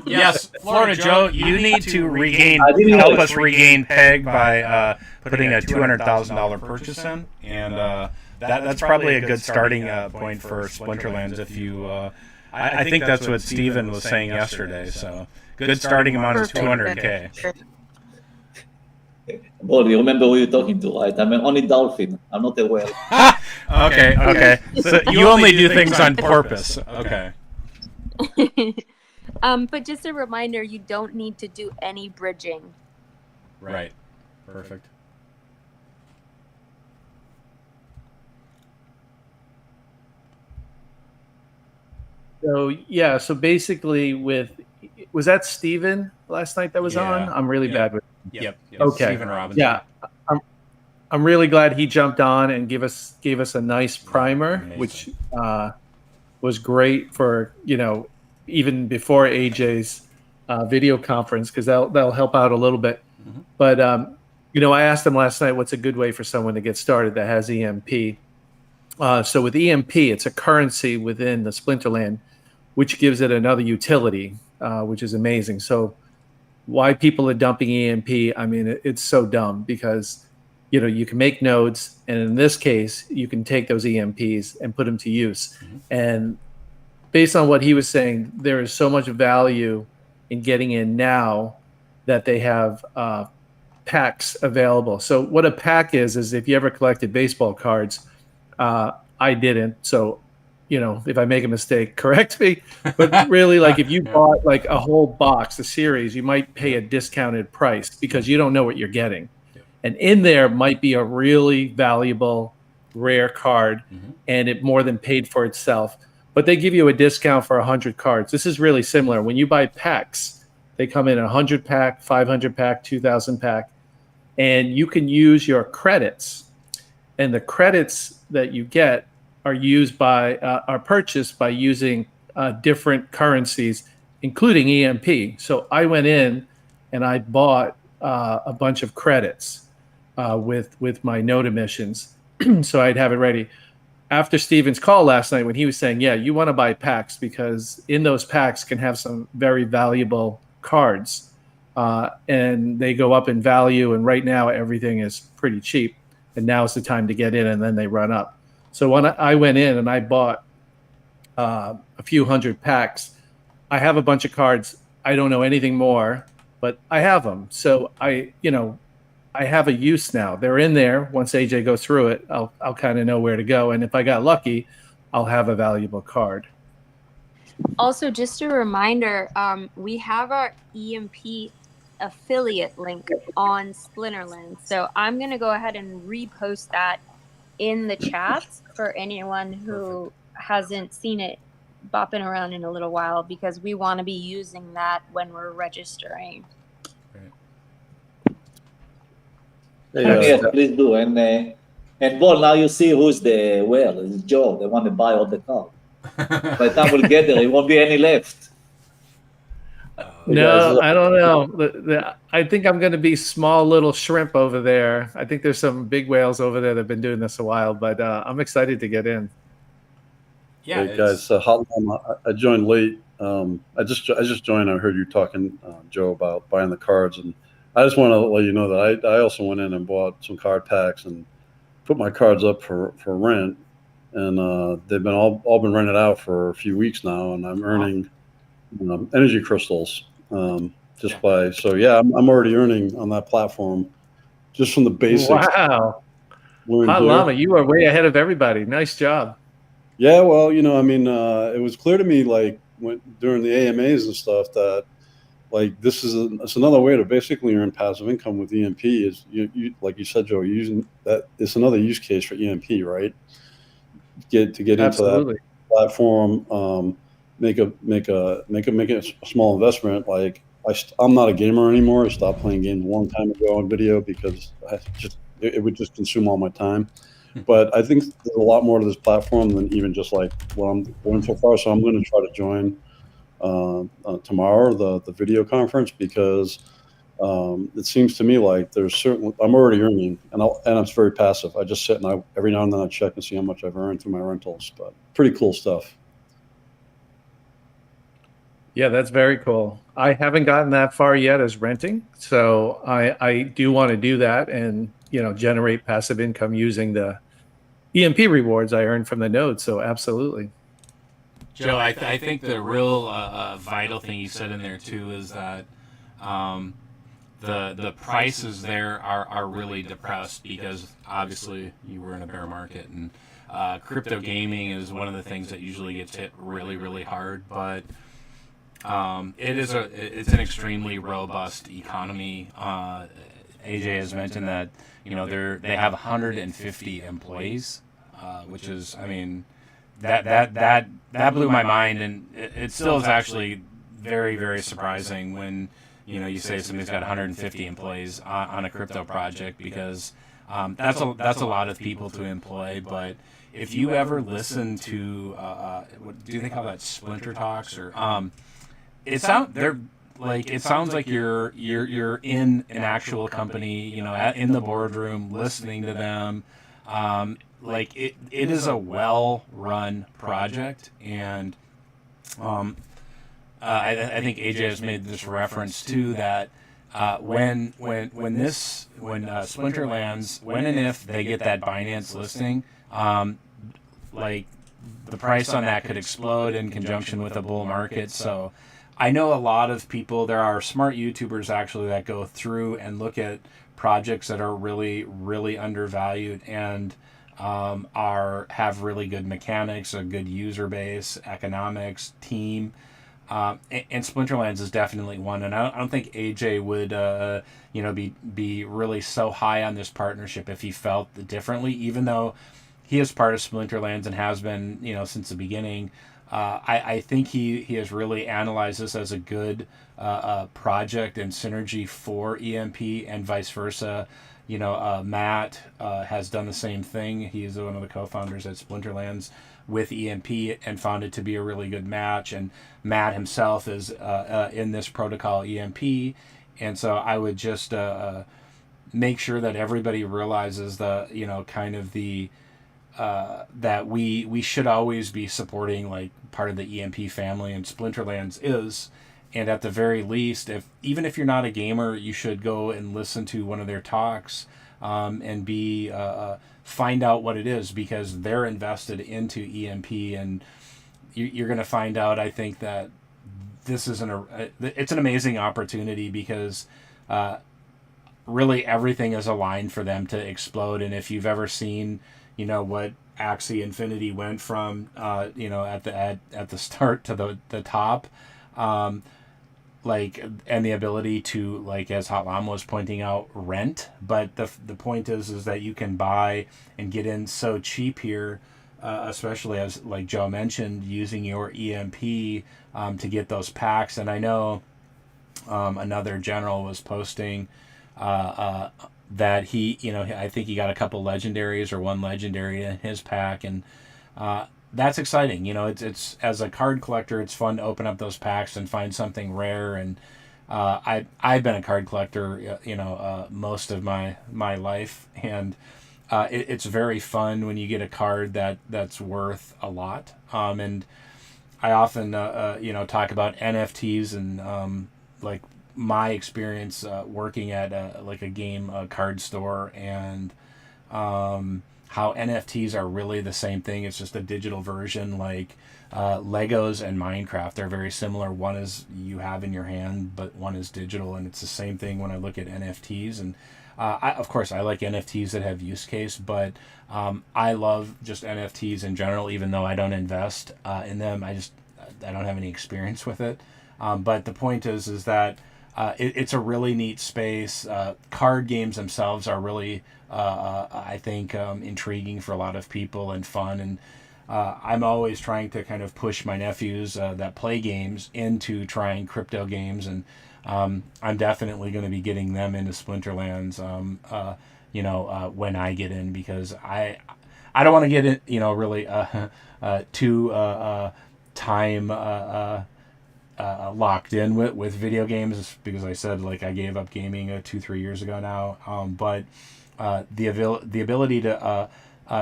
Yes, Florida Joe, you need to help us regain peg by putting a $200,000 purchase in, and that's probably a good starting point for Splinterlands. If you, I think that's what Steven was saying yesterday. So good starting amount is $200K. Well, you remember who you're talking to, right? I'm only dolphin. I'm not a whale. Okay. So you only do things on purpose. Okay. But just a reminder, you don't need to do any bridging. Right. Perfect. So basically was that Steven last night that was on? I'm really bad with Yep. Okay. Steven Robinson. Yeah. I'm really glad he jumped on and gave us a nice primer, which was great for, even before AJ's video conference, because that'll help out a little bit. Mm-hmm. But I asked him last night, what's a good way for someone to get started that has EMP? So with EMP, it's a currency within the Splinterland, which gives it another utility, which is amazing. So why people are dumping EMP? I mean, it's so dumb because you can make nodes, and in this case, you can take those EMPs and put them to use. Mm-hmm. And based on what he was saying, there is so much value in getting in now that they have packs available. So what a pack is if you ever collected baseball cards, I didn't. So, if I make a mistake, correct me. But really, like if you bought like a whole box, a series, you might pay a discounted price because you don't know what you're getting. And in there might be a really valuable, rare card, and it more than paid for itself. But they give you a discount for 100 cards. This is really similar. When you buy packs, they come in a 100 pack, 500 pack, 2,000 pack, and you can use your credits. And the credits that you get are purchased by using different currencies, including EMP. So I went in and I bought a bunch of credits with my node emissions, so I'd have it ready. After Steven's call last night, when he was saying, you want to buy packs because in those packs can have some very valuable cards, and they go up in value. And right now everything is pretty cheap, and now's the time to get in, and then they run up. So when I went in and I bought a few hundred packs, I have a bunch of cards. I don't know anything more, but I have them. So I have a use now. They're in there. Once AJ goes through it, I'll kind of know where to go. And if I got lucky, I'll have a valuable card. Also, just a reminder, we have our EMP affiliate link on Splinterland. So I'm going to go ahead and repost that in the chat for anyone who hasn't seen it bopping around in a little while, because we want to be using that when we're registering. Yes, please do. And Paul, now you see who's the whale. It's Joe, the one that buy all the cards. By the time we'll get there, it won't be any left. No, I don't know. I think I'm going to be small little shrimp over there. I think there's some big whales over there that have been doing this a while, but I'm excited to get in. Yeah, hey guys, I joined late. I just joined. I heard you talking, Joe, about buying the cards, and I just want to let you know that I also went in and bought some card packs and put my cards up for rent, and they've been all been rented out for a few weeks now, and I'm earning energy crystals so yeah, I'm already earning on that platform just from the basics. Wow, Hot Llama, you are way ahead of everybody. Nice job. Yeah, well, it was clear to me, like during the AMAs and stuff, that like it's another way to basically earn passive income with EMP. Is you like you said, Joe, using that, it's another use case for EMP, right? Get into that platform, make a small investment. Like I'm not a gamer anymore. I stopped playing games a long time ago on video because it would just consume all my time. But I think there's a lot more to this platform than even just like what I'm doing so far. So I'm going to try to join tomorrow the video conference, because it seems to me like I'm already earning, and it's very passive. I just sit and every now and then I check and see how much I've earned through my rentals. But pretty cool stuff. Yeah, that's very cool. I haven't gotten that far yet as renting, so I do want to do that and generate passive income using the EMP rewards I earned from the node. So absolutely. Joe, I think the real vital thing you said in there too is that the prices there are really depressed, because obviously you were in a bear market, and crypto gaming is one of the things that usually gets hit really, really hard. But it's an extremely robust economy. AJ has mentioned that they have 150 employees, which is, I mean, that blew my mind, and it still is actually very, very surprising when you say somebody's got 150 employees on a crypto project, because that's a lot of people to employ. But if you ever listen to what do they call that, Splinter Talks, or it sounds like you're in an actual company, in the boardroom, listening to them. Like it is a well-run project, and I think AJ has made this reference too, that when Splinterlands, when and if they get that Binance listing, like the price on that could explode in conjunction with a bull market. So I know a lot of people, there are smart YouTubers actually that go through and look at projects that are really, really undervalued and have really good mechanics, a good user base, economics, team. And Splinterlands is definitely one. And I don't think AJ would, be really so high on this partnership if he felt differently, even though he is part of Splinterlands and has been, since the beginning. I think he has really analyzed this as a good project and synergy for EMP, and vice versa. Matt has done the same thing. He is one of the co-founders at Splinterlands with EMP and found it to be a really good match. And Matt himself is in this protocol EMP. And so I would just make sure that everybody realizes that we should always be supporting like part of the EMP family, and Splinterlands is. And at the very least, even if you're not a gamer, you should go and listen to one of their talks and find out what it is, because they're invested into EMP, and you're going to find out, I think, that this is it's an amazing opportunity because really everything is aligned for them to explode. And if you've ever seen, what Axie Infinity went from, at the start to the top, and the ability to, as Hot Llama was pointing out, rent. But the point is that you can buy and get in so cheap here, especially as like Joe mentioned, using your EMP to get those packs. And I know another general was posting that he, I think he got a couple legendaries or one legendary in his pack, and that's exciting. It's as a card collector, it's fun to open up those packs and find something rare. And I've been a card collector, most of my life, and it's very fun when you get a card that's worth a lot. And I often talk about NFTs and my experience working at a game card store, and how NFTs are really the same thing. It's just a digital version, like Legos and Minecraft. They're very similar. One is you have in your hand, but one is digital, and it's the same thing when I look at NFTs. And of course, I like NFTs that have use case, but I love just NFTs in general, even though I don't invest in them. I don't have any experience with it. But the point is that it's a really neat space. Card games themselves are really, I think, intriguing for a lot of people and fun. And I'm always trying to kind of push my nephews that play games into trying crypto games. And I'm definitely going to be getting them into Splinterlands, when I get in, because I don't want to get in, really too time locked in with video games, because I said I gave up gaming 2-3 years ago now. But the ability to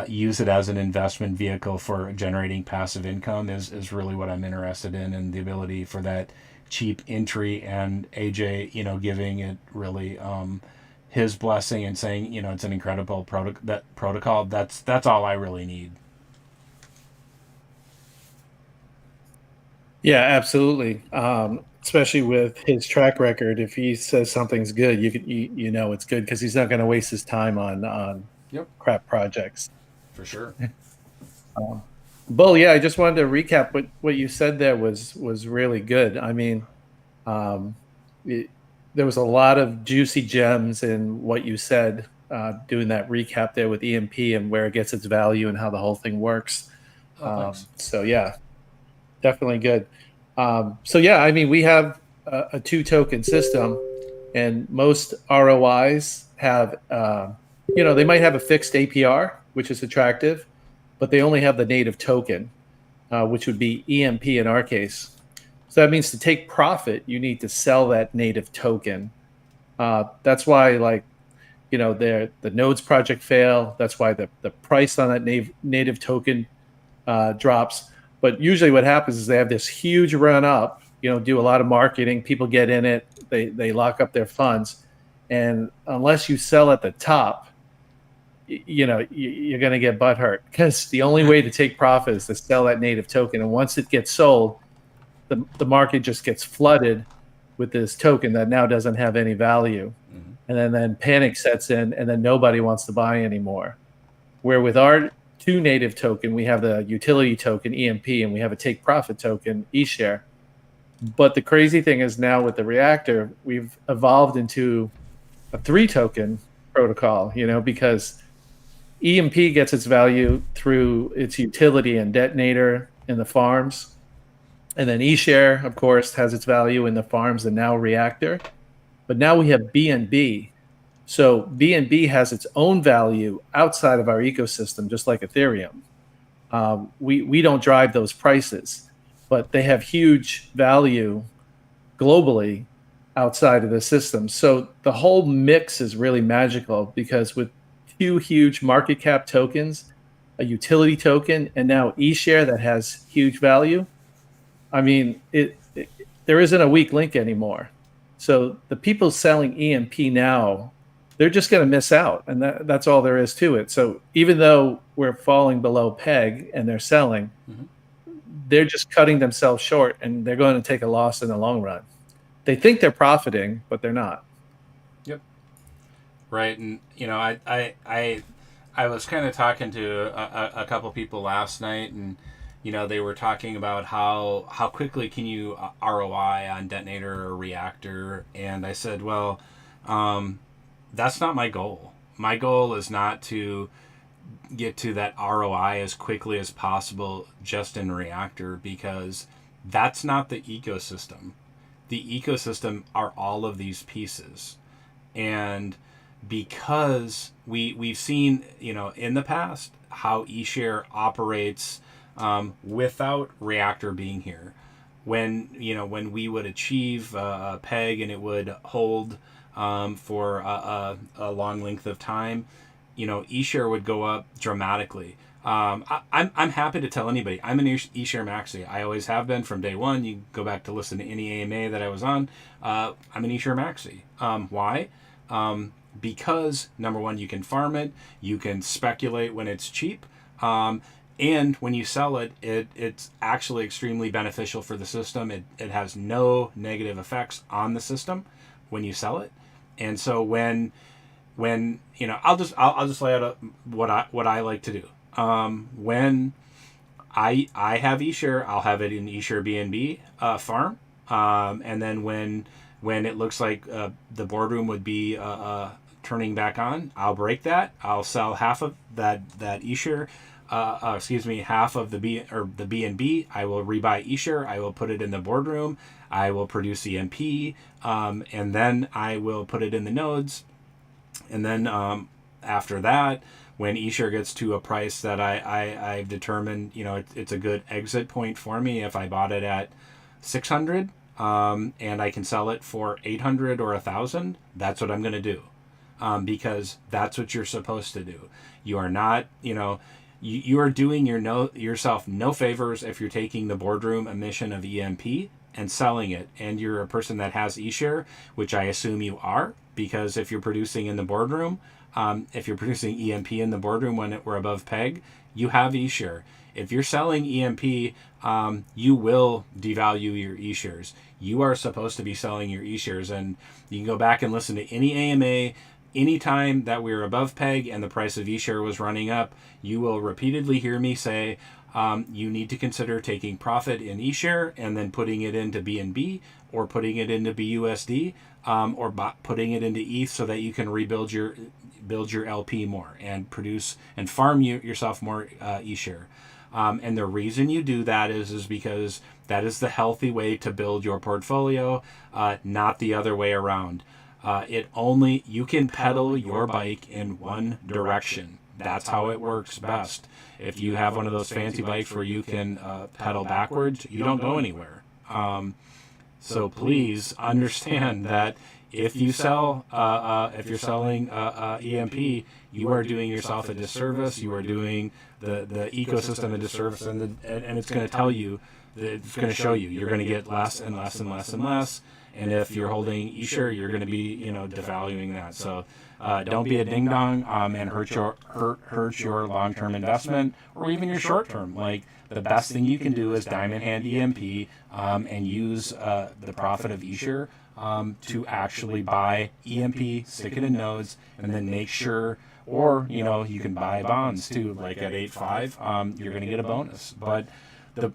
use it as an investment vehicle for generating passive income is really what I'm interested in, and the ability for that cheap entry, and AJ giving it really his blessing and saying it's an incredible protocol. That's all I really need. Yeah, absolutely. Especially with his track record, if he says something's good, you know it's good, because he's not going to waste his time on crap projects. For sure. Bull, yeah, I just wanted to recap what you said there was really good. I mean, there was a lot of juicy gems in what you said, doing that recap there with EMP and where it gets its value and how the whole thing works. So yeah, definitely good. So yeah, I mean, we have a 2-token system, and most ROIs have, they might have a fixed APR, which is attractive, but they only have the native token, which would be EMP in our case. So that means to take profit, you need to sell that native token. That's why, the nodes project fail. That's why the price on that native token drops. But usually what happens is they have this huge run up, do a lot of marketing, people get in it, they lock up their funds. And unless you sell at the top, you're going to get butthurt, because the only way to take profit is to sell that native token. And once it gets sold, the market just gets flooded with this token that now doesn't have any value. Mm-hmm. And then panic sets in, and then nobody wants to buy anymore. Where with our 2 native token, we have the utility token EMP, and we have a take profit token eShare. But the crazy thing is, now with the reactor, we've evolved into a 3-token protocol, because EMP gets its value through its utility and detonator in the farms. And then eShare, of course, has its value in the farms and now reactor. But now we have BNB. So BNB has its own value outside of our ecosystem, just like Ethereum. We don't drive those prices, but they have huge value globally outside of the system. So the whole mix is really magical, because with 2 huge market cap tokens, a utility token, and now eShare that has huge value, I mean, there isn't a weak link anymore. So the people selling EMP now, they're just going to miss out, and that's all there is to it. So even though we're falling below peg and they're selling, mm-hmm. they're just cutting themselves short, and they're going to take a loss in the long run. They think they're profiting, but they're not. Yep. Right, and I was kind of talking to a couple people last night, and they were talking about how quickly can you ROI on Detonator or Reactor, and I said, well, that's not my goal. My goal is not to get to that ROI as quickly as possible just in Reactor, because that's not the ecosystem. The ecosystem are all of these pieces, and because we've seen in the past how eShare operates without Reactor being here, when we would achieve a peg and it would hold for a long length of time, eShare would go up dramatically. I'm happy to tell anybody I'm an eShare maxi. I always have been from day one. You go back to listen to any AMA that I was on. I'm an eShare maxi. Why? Because number one, you can farm it, you can speculate when it's cheap, and when you sell it, it's actually extremely beneficial for the system. It has no negative effects on the system when you sell it. And so when I'll just lay out what I like to do. When I have eShare, I'll have it in eShare BNB farm, and then when it looks like the boardroom would be turning back on, I'll break that. I'll sell half of that eShare, half of the BNB. I will rebuy eShare. I will put it in the boardroom. I will produce EMP, and then I will put it in the nodes. And then after that, when eShare gets to a price that I've determined, it's a good exit point for me. If I bought it at 600, and I can sell it for 800 or 1,000, that's what I'm going to do, because that's what you're supposed to do. You are not, you are doing yourself no favors if you're taking the boardroom emission of EMP and selling it, and you're a person that has eShare, which I assume you are, because if you're producing in the boardroom, if you're producing EMP in the boardroom when we're above peg, you have eShare. If you're selling EMP, you will devalue your eShares. You are supposed to be selling your eShares, and you can go back and listen to any AMA. Anytime that we were above peg and the price of eShare was running up, you will repeatedly hear me say, you need to consider taking profit in eShare and then putting it into BNB or putting it into BUSD, or putting it into ETH so that you can build your LP more and produce and farm yourself more eShare. And the reason you do that is because that is the healthy way to build your portfolio, not the other way around. You can pedal your bike in one direction. That's how it works best. If you have one of those fancy bikes where you can pedal backwards, you don't go anywhere. So please understand that if you sell, if you're selling EMP, you are doing yourself a disservice. You are doing the ecosystem a disservice, and it's going to tell you, it's going to show you, you're going to get less and less and less and less. And if you're holding eShare, you're going to be, devaluing that. So don't be a ding dong and hurt your long-term investment or even your short-term. Like, the best thing you can do is diamond hand EMP and use the profit of eShare to actually buy EMP, stick it in nodes, and then make sure, or you can buy bonds too, like at 8.5, you're going to get a bonus. But the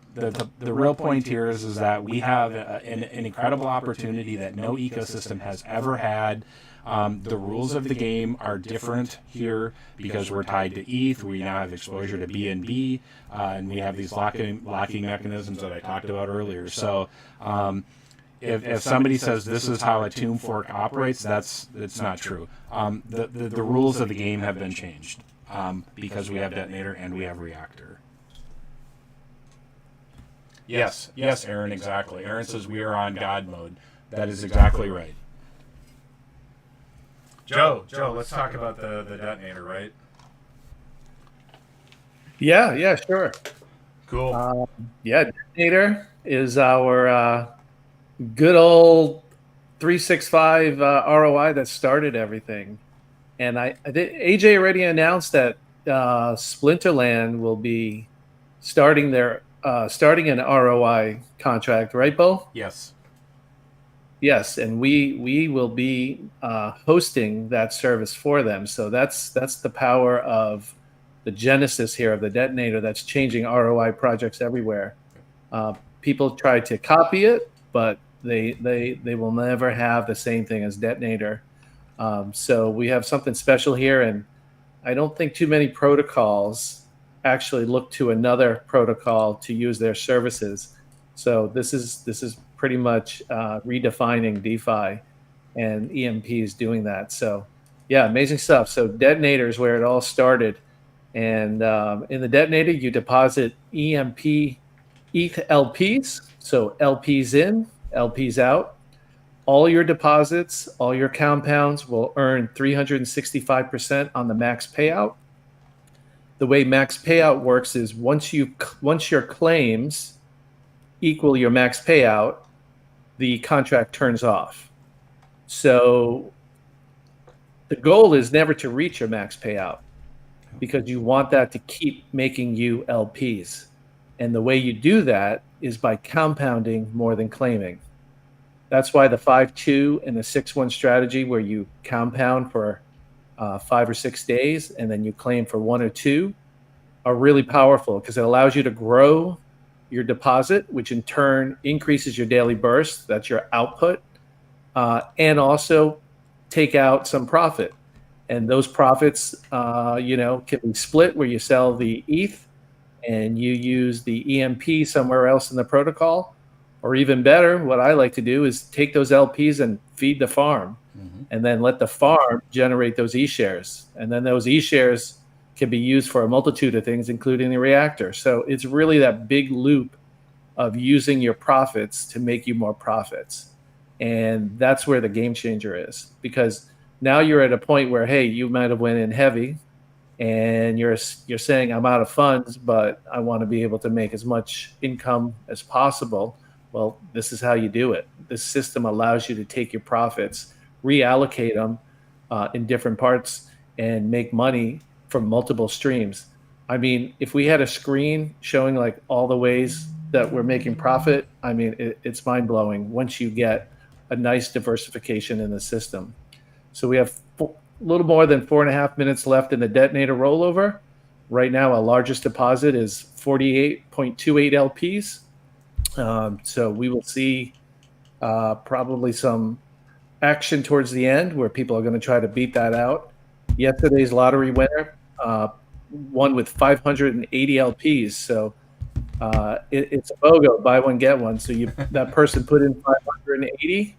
real point here is that we have an incredible opportunity that no ecosystem has ever had. The rules of the game are different here because we're tied to ETH. We now have exposure to BNB, and we have these locking mechanisms that I talked about earlier. So if somebody says this is how a tomb fork operates, it's not true. The rules of the game have been changed because we have Detonator and we have Reactor. Yes, Aaron, exactly. Aaron says we are on God mode. That is exactly right. Joe, let's talk about the Detonator, right? Yeah, sure. Cool. Detonator is our good old 365 ROI that started everything. And I think AJ already announced that Splinterland will be starting their starting an ROI contract, right, Bo? Yes. Yes, and we will be hosting that service for them. So that's the power of the genesis here of the detonator that's changing ROI projects everywhere. People try to copy it, but they will never have the same thing as detonator. So we have something special here, and I don't think too many protocols actually look to another protocol to use their services. So this is pretty much redefining DeFi, and EMP is doing that. So yeah, amazing stuff. So detonator is where it all started, and in the detonator you deposit EMP ETH LPs. So LPs in, LPs out. All your deposits, all your compounds will earn 365% on the max payout. The way max payout works is once your claims equal your max payout, the contract turns off. So the goal is never to reach your max payout because you want that to keep making you LPs. And the way you do that is by compounding more than claiming. That's why the 5-2 and the 6-1 strategy, where you compound for 5 or 6 days and then you claim for 1 or 2, are really powerful because it allows you to grow your deposit, which in turn increases your daily burst. That's your output, and also take out some profit. And those profits, can be split where you sell the ETH and you use the EMP somewhere else in the protocol. Or even better, what I like to do is take those LPs and feed the farm, and then let the farm generate those E-shares. And then those E-shares can be used for a multitude of things, including the reactor. So it's really that big loop of using your profits to make you more profits. And that's where the game changer is, because now you're at a point where, hey, you might have went in heavy and you're saying, I'm out of funds, but I want to be able to make as much income as possible. Well, this is how you do it. This system allows you to take your profits, reallocate them in different parts, and make money from multiple streams. I mean, if we had a screen showing like all the ways that we're making profit, I mean, it's mind-blowing once you get a nice diversification in the system. So we have a little more than 4.5 minutes left in the detonator rollover. Right now, our largest deposit is 48.28 LPs. So we will see probably some action towards the end where people are going to try to beat that out. Yesterday's lottery winner won with 580 LPs. So it's a BOGO, buy one, get one. So that person put in 580,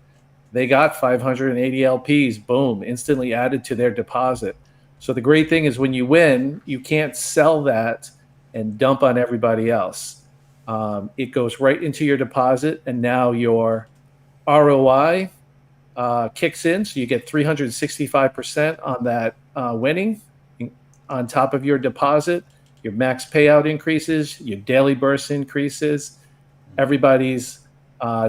they got 580 LPs, boom, instantly added to their deposit. So the great thing is when you win, you can't sell that and dump on everybody else. It goes right into your deposit, and now your ROI kicks in. So you get 365% on that winning on top of your deposit. Your max payout increases, your daily burst increases. Everybody's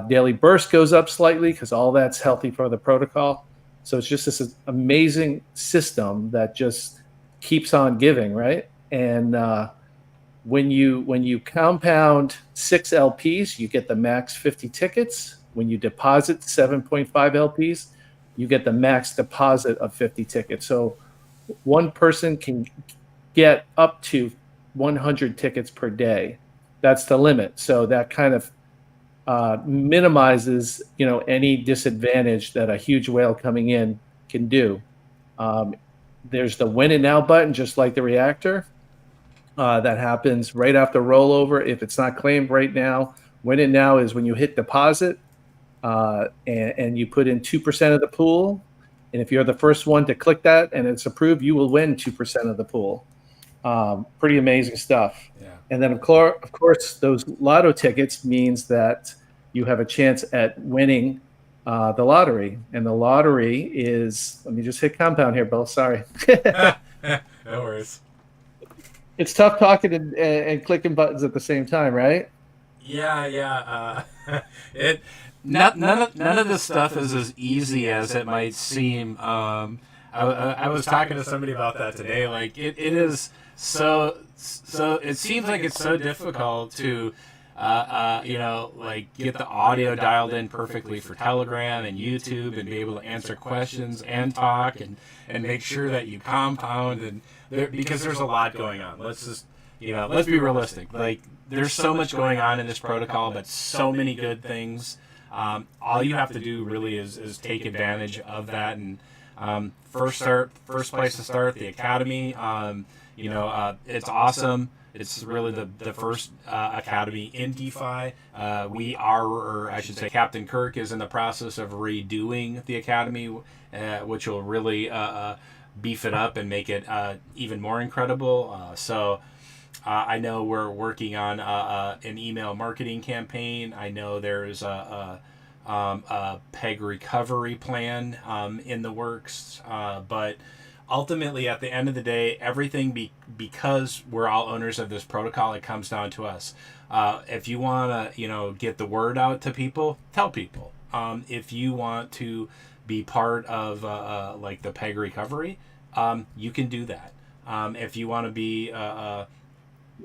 daily burst goes up slightly because all that's healthy for the protocol. So it's just this amazing system that just keeps on giving, right? And when you compound 6 LPs, you get the max 50 tickets. When you deposit 7.5 LPs, you get the max deposit of 50 tickets. So one person can get up to 100 tickets per day. That's the limit. So that kind of minimizes, any disadvantage that a huge whale coming in can do. There's the win it now button, just like the reactor. That happens right after rollover. If it's not claimed right now, win it now is when you hit deposit and you put in 2% of the pool. And if you're the first one to click that and it's approved, you will win 2% of the pool. Pretty amazing stuff. Yeah. And then, of course, those lotto tickets means that you have a chance at winning the lottery. And the lottery is, let me just hit compound here, Bill. Sorry. No worries. It's tough talking and clicking buttons at the same time, right? Yeah. None of this stuff is as easy as it might seem. I was talking to somebody about that today. Like it is so it seems like it's so difficult to like get the audio dialed in perfectly for Telegram and YouTube and be able to answer questions and talk and make sure that you compound because there's a lot going on. Let's just let's be realistic. Like there's so much going on in this protocol, but so many good things. All you have to do really is take advantage of that. And first place to start, the Academy. It's awesome. It's really the first academy in DeFi. Captain Kirk is in the process of redoing the academy, which will really beef it up and make it even more incredible. I know we're working on an email marketing campaign. I know there's a peg recovery plan in the works, but ultimately, at the end of the day, everything because we're all owners of this protocol, it comes down to us. If you want to, get the word out to people, tell people. If you want to be part of like the peg recovery, you can do that. If you want to be, an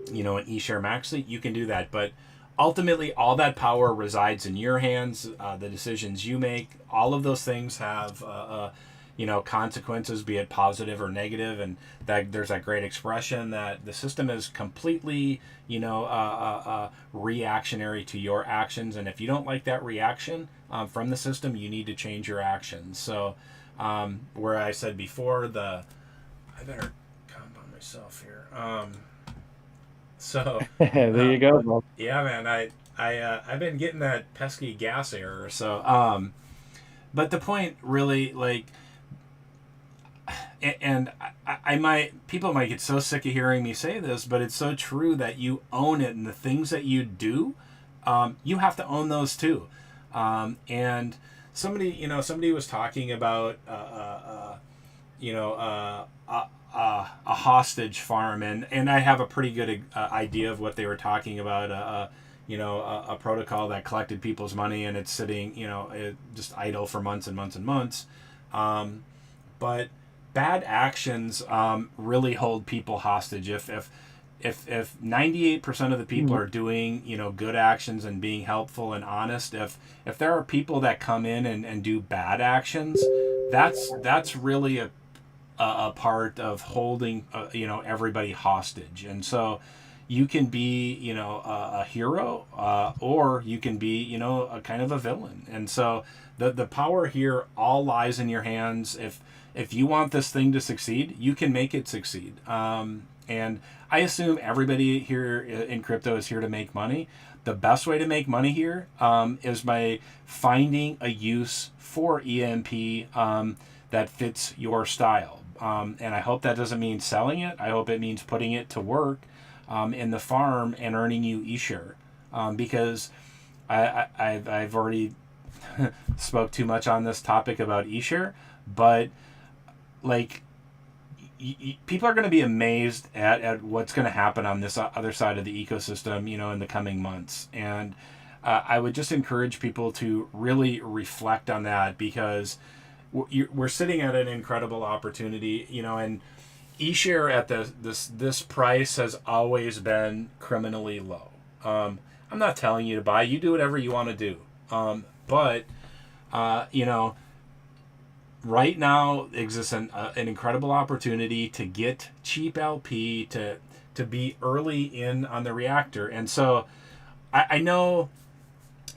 eShare Maxi, you can do that. But ultimately, all that power resides in your hands. The decisions you make, all of those things have consequences, be it positive or negative, and that there's that great expression that the system is completely, reactionary to your actions, and if you don't like that reaction from the system, you need to change your actions. So, where I said before, I better compound myself here. There you go, Bob. Yeah, man, I've been getting that pesky gas error. So, but the point really, like. And people might get so sick of hearing me say this, but it's so true that you own it, and the things that you do, you have to own those too. And somebody was talking about, a hostage farm, and I have a pretty good idea of what they were talking about. A protocol that collected people's money and it's sitting, just idle for months and months and months. But bad actions really hold people hostage. If 98% of the people are doing good actions and being helpful and honest, if there are people that come in and do bad actions, that's really a part of holding everybody hostage. And so you can be a hero, or you can be a kind of a villain. And so the power here all lies in your hands. If you want this thing to succeed, you can make it succeed. And I assume everybody here in crypto is here to make money. The best way to make money here is by finding a use for EMP that fits your style. And I hope that doesn't mean selling it. I hope it means putting it to work in the farm and earning you eShare. Because I've already spoke too much on this topic about eShare, but like people are going to be amazed at what's going to happen on this other side of the ecosystem, in the coming months. And I would just encourage people to really reflect on that, because we're sitting at an incredible opportunity, and eShare at this price has always been criminally low. I'm not telling you to buy. You do whatever you want to do. But right now exists an incredible opportunity to get cheap LP, to be early in on the reactor. And so I know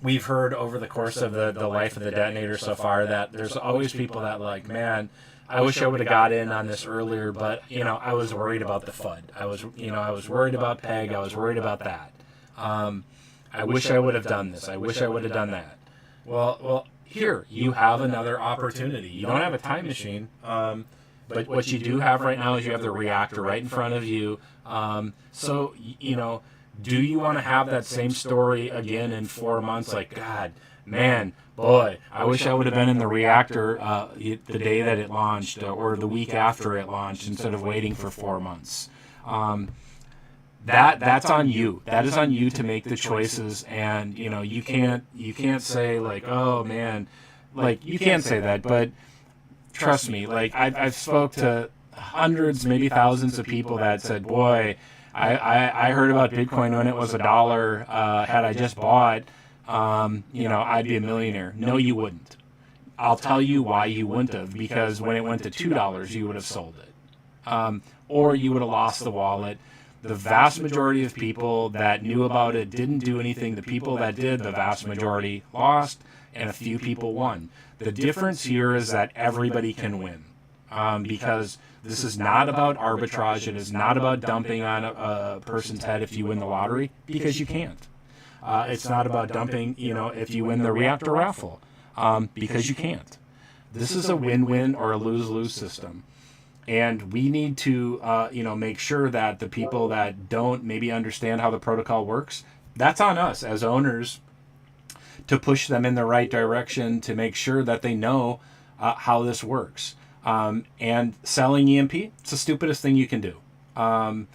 we've heard over the course of the life of the detonator so far that there's always people that like, man, I wish I would have got in on this earlier, but I was worried about the FUD. I was worried about PEG. I was worried about that. I wish I would have done this. I wish I would have done that. Well, here you have another opportunity. You don't have a time machine, but what you do have right now is you have the reactor right in front of you. So do you want to have that same story again in 4 months? Like, God, man, boy, I wish I would have been in the reactor the day that it launched, or the week after it launched, instead of waiting for 4 months. That's on you. That is on you to make the choices. And you can't say like, oh man, like you can't say that, but trust me, like I've spoke to hundreds, maybe thousands of people that said, boy, I heard about Bitcoin when it was $1. Had I just bought, I'd be a millionaire. No, you wouldn't. I'll tell you why you wouldn't have, because when it went to $2, you would have sold it. Or you would have lost the wallet. The vast majority of people that knew about it didn't do anything. The people that did, the vast majority lost, and a few people won. The difference here is that everybody can win, because this is not about arbitrage. It is not about dumping on a person's head if you win the lottery, because you can't. It's not about dumping, if you win the reactor raffle, because you can't. This is a win-win or a lose-lose system. And we need to, make sure that the people that don't maybe understand how the protocol works, that's on us as owners to push them in the right direction, to make sure that they know how this works. And selling EMP, it's the stupidest thing you can do. I'm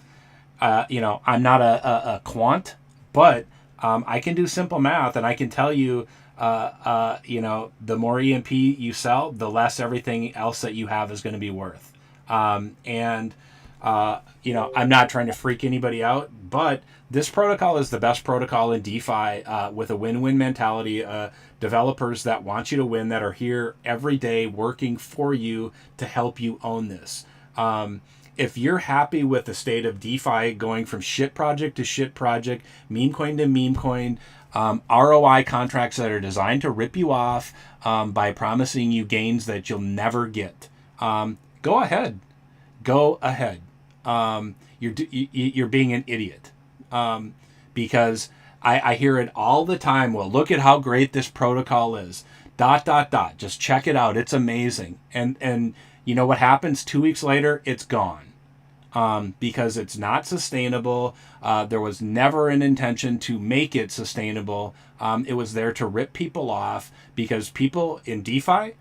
not a quant, but I can do simple math, and I can tell you, the more EMP you sell, the less everything else that you have is going to be worth. I'm not trying to freak anybody out, but this protocol is the best protocol in DeFi, with a win-win mentality, developers that want you to win, that are here every day working for you to help you own this. If you're happy with the state of DeFi going from shit project to shit project, meme coin to meme coin, ROI contracts that are designed to rip you off by promising you gains that you'll never get, go ahead. You're being an idiot, because I hear it all the time. Well, look at how great this protocol is. ... Just check it out. It's amazing. And you know what happens 2 weeks later? It's gone, because it's not sustainable. There was never an intention to make it sustainable. It was there to rip people off, because people in DeFi,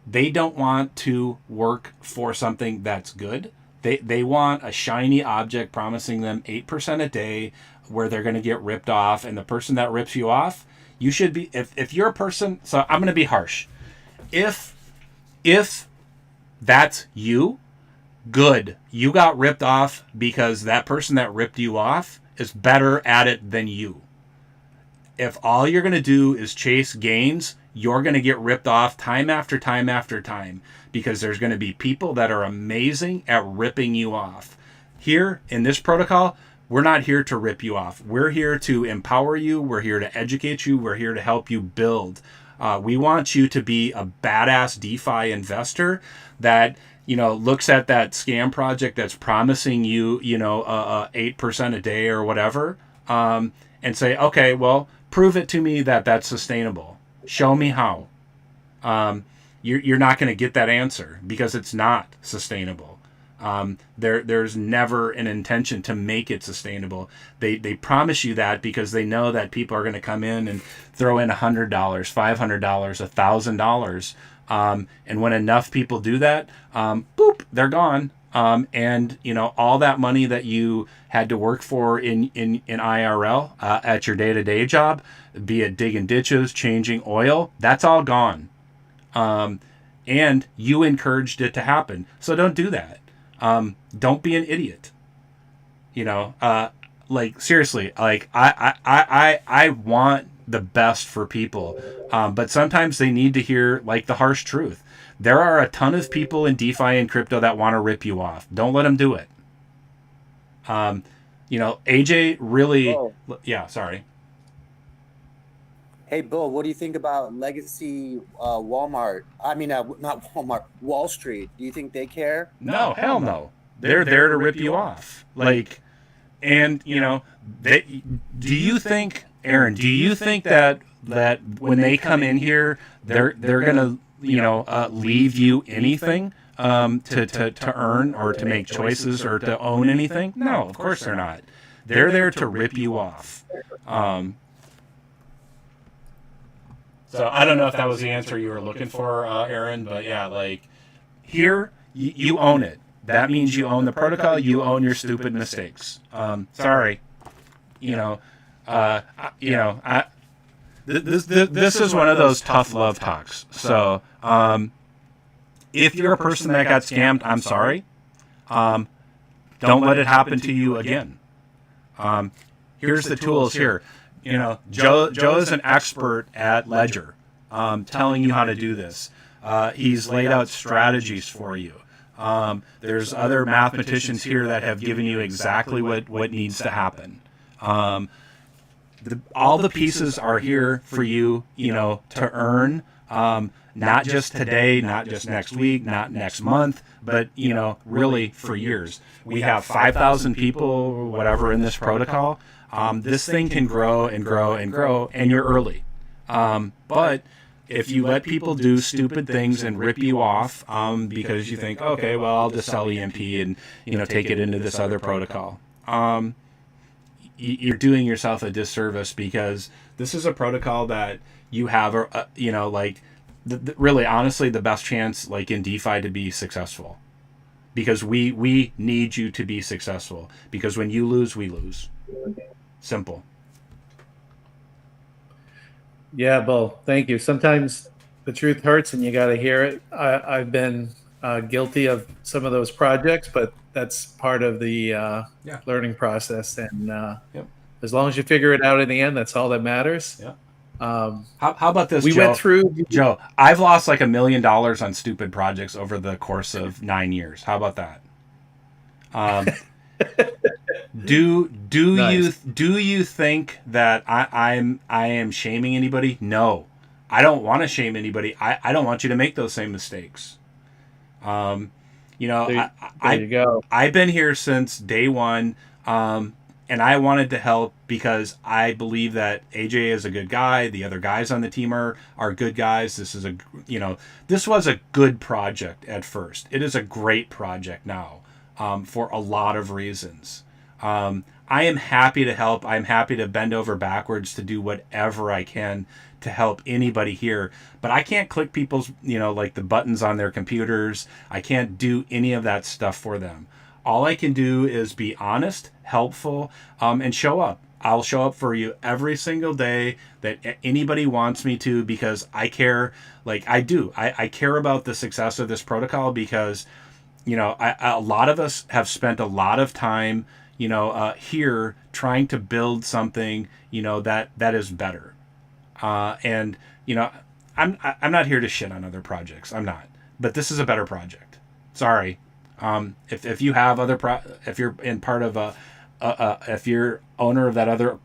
they don't want to work for something that's good. They want a shiny object promising them 8% a day, where they're going to get ripped off. And the person that rips you off, you should be, if you're a person, so I'm going to be harsh. If that's you, good. You got ripped off because that person that ripped you off is better at it than you. If all you're going to do is chase gains, you're going to get ripped off time after time after time, because there's going to be people that are amazing at ripping you off. Here in this protocol, we're not here to rip you off. We're here to empower you. We're here to educate you. We're here to help you build. We want you to be a badass DeFi investor that, looks at that scam project that's promising you, 8% a day or whatever, and say, okay, well, prove it to me that that's sustainable. Show me how. You're not going to get that answer, because it's not sustainable. There's never an intention to make it sustainable. They promise you that because they know that people are going to come in and throw in $100, $500, $1,000. And when enough people do that, boop, they're gone. And all that money that you had to work for in IRL, at your day-to-day job, be it digging ditches, changing oil, that's all gone. And you encouraged it to happen. So don't do that. Don't be an idiot. Seriously, I want the best for people. But sometimes they need to hear the harsh truth. There are a ton of people in DeFi and crypto that want to rip you off. Don't let them do it. AJ really, yeah, sorry. Hey, Bill, what do you think about legacy Walmart? I mean, not Walmart, Wall Street. Do you think they care? No, hell no. They're there to rip you off. Do you think, Aaron, that when they come in here, they're going to, leave you anything to earn or to make choices or to own anything? No, of course they're not. They're there to rip you off. So I don't know if that was the answer you were looking for, Aaron, but yeah, here you own it. That means you own the protocol. You own your stupid mistakes. Sorry, this is one of those tough love talks. So if you're a person that got scammed, I'm sorry. Don't let it happen to you again. Here's the tools here. Joe is an expert at Ledger, telling you how to do this. He's laid out strategies for you. There's other mathematicians here that have given you exactly what needs to happen. All the pieces are here for you, to earn, not just today, not just next week, not next month, but, really for years. We have 5,000 people or whatever in this protocol. This thing can grow and grow and grow, and you're early. But if you let people do stupid things and rip you off because you think, okay, well, I'll just sell EMP and, take it into this other protocol. You're doing yourself a disservice, because this is a protocol that you have, really, honestly, the best chance, like in DeFi, to be successful, because we need you to be successful, because when you lose, we lose. Simple. Yeah, Bo, thank you. Sometimes the truth hurts and you got to hear it. I've been guilty of some of those projects, but that's part of the learning process. And as long as you figure it out in the end, that's all that matters. Yeah. How about this, we Joe? went through Joe, I've lost like $1 million on stupid projects over the course of 9 years. How about that? Do nice. you think that I am shaming anybody? No, I don't want to shame anybody. I don't want you to make those same mistakes. There you go. I've been here since day one, and I wanted to help because I believe that AJ is a good guy. The other guys on the team are good guys. This is this was a good project at first. It is a great project now, for a lot of reasons. I am happy to help. I'm happy to bend over backwards to do whatever I can to help anybody here. But I can't click people's, like the buttons on their computers. I can't do any of that stuff for them. All I can do is be honest, helpful, and show up. I'll show up for you every single day that anybody wants me to, because I care, like I do. I care about the success of this protocol, because, a lot of us have spent a lot of time here trying to build something, that is better. I'm not here to shit on other projects. I'm not. But this is a better project. Sorry. If you have if you're in part of if you're owner of that other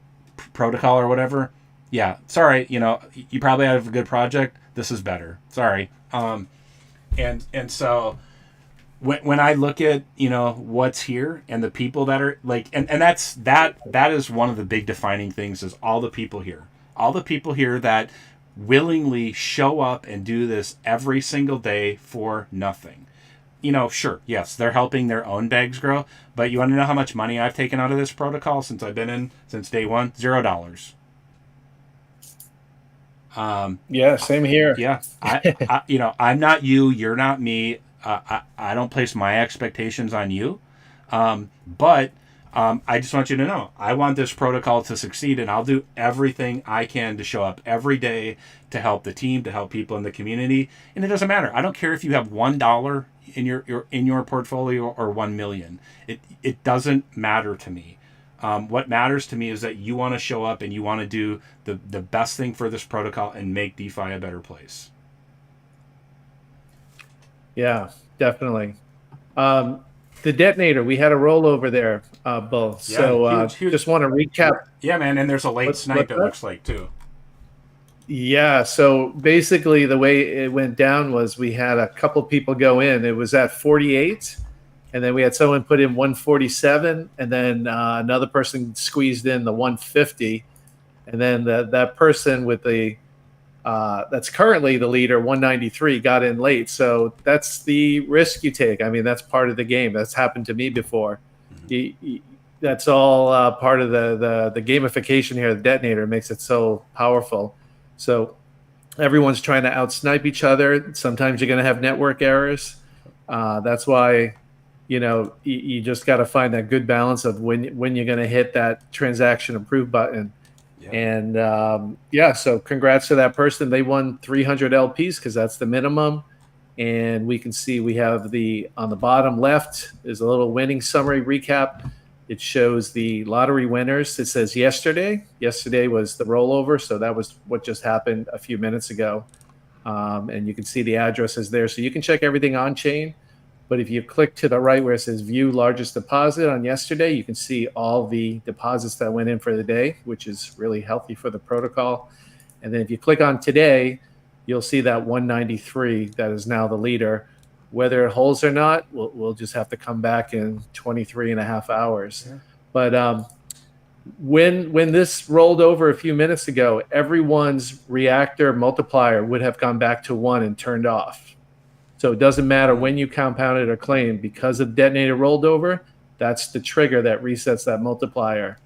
protocol or whatever, yeah, sorry. You probably have a good project. This is better. Sorry. And so when I look at, what's here and the people that are like, and that is one of the big defining things, is all the people here that willingly show up and do this every single day for nothing. Sure, yes, they're helping their own bags grow, but you want to know how much money I've taken out of this protocol since I've been in, since day one? $0. Yeah, same here. Yeah. I'm not you, you're not me. I don't place my expectations on you. But I just want you to know, I want this protocol to succeed, and I'll do everything I can to show up every day to help the team, to help people in the community. And it doesn't matter. I don't care if you have $1 in your portfolio or 1 million. It doesn't matter to me. What matters to me is that you want to show up and you want to do the best thing for this protocol and make DeFi a better place. Yeah, definitely. The detonator, we had a rollover there, Bo. Yeah, so huge. Just want to recap. Yeah, man, and there's a late snipe, it looks like, too. Yeah, so basically the way it went down was we had a couple people go in. It was at 48, and then we had someone put in 147, and then another person squeezed in the 150, and then that person with the that's currently the leader, 193, got in late. So that's the risk you take. I mean, that's part of the game. That's happened to me before. That's all part of the gamification here. The detonator makes it so powerful. So everyone's trying to outsnipe each other. Sometimes you're going to have network errors. That's why, you just got to find that good balance of when you're going to hit that transaction approve button. Yeah. And so congrats to that person. They won 300 LPs because that's the minimum. And we can see we have on the bottom left is a little winning summary recap. It shows the lottery winners. It says yesterday. Yesterday was the rollover, so that was what just happened a few minutes ago. And you can see the addresses there. So you can check everything on chain. But if you click to the right where it says view largest deposit on yesterday, you can see all the deposits that went in for the day, which is really healthy for the protocol. And then if you click on today, you'll see that 193 that is now the leader. Whether it holds or not, we'll just have to come back in 23 and a half hours. Yeah. But when this rolled over a few minutes ago, everyone's reactor multiplier would have gone back to 1 and turned off. So it doesn't matter when you compounded or claimed, because of detonator rolled over, that's the trigger that resets that multiplier.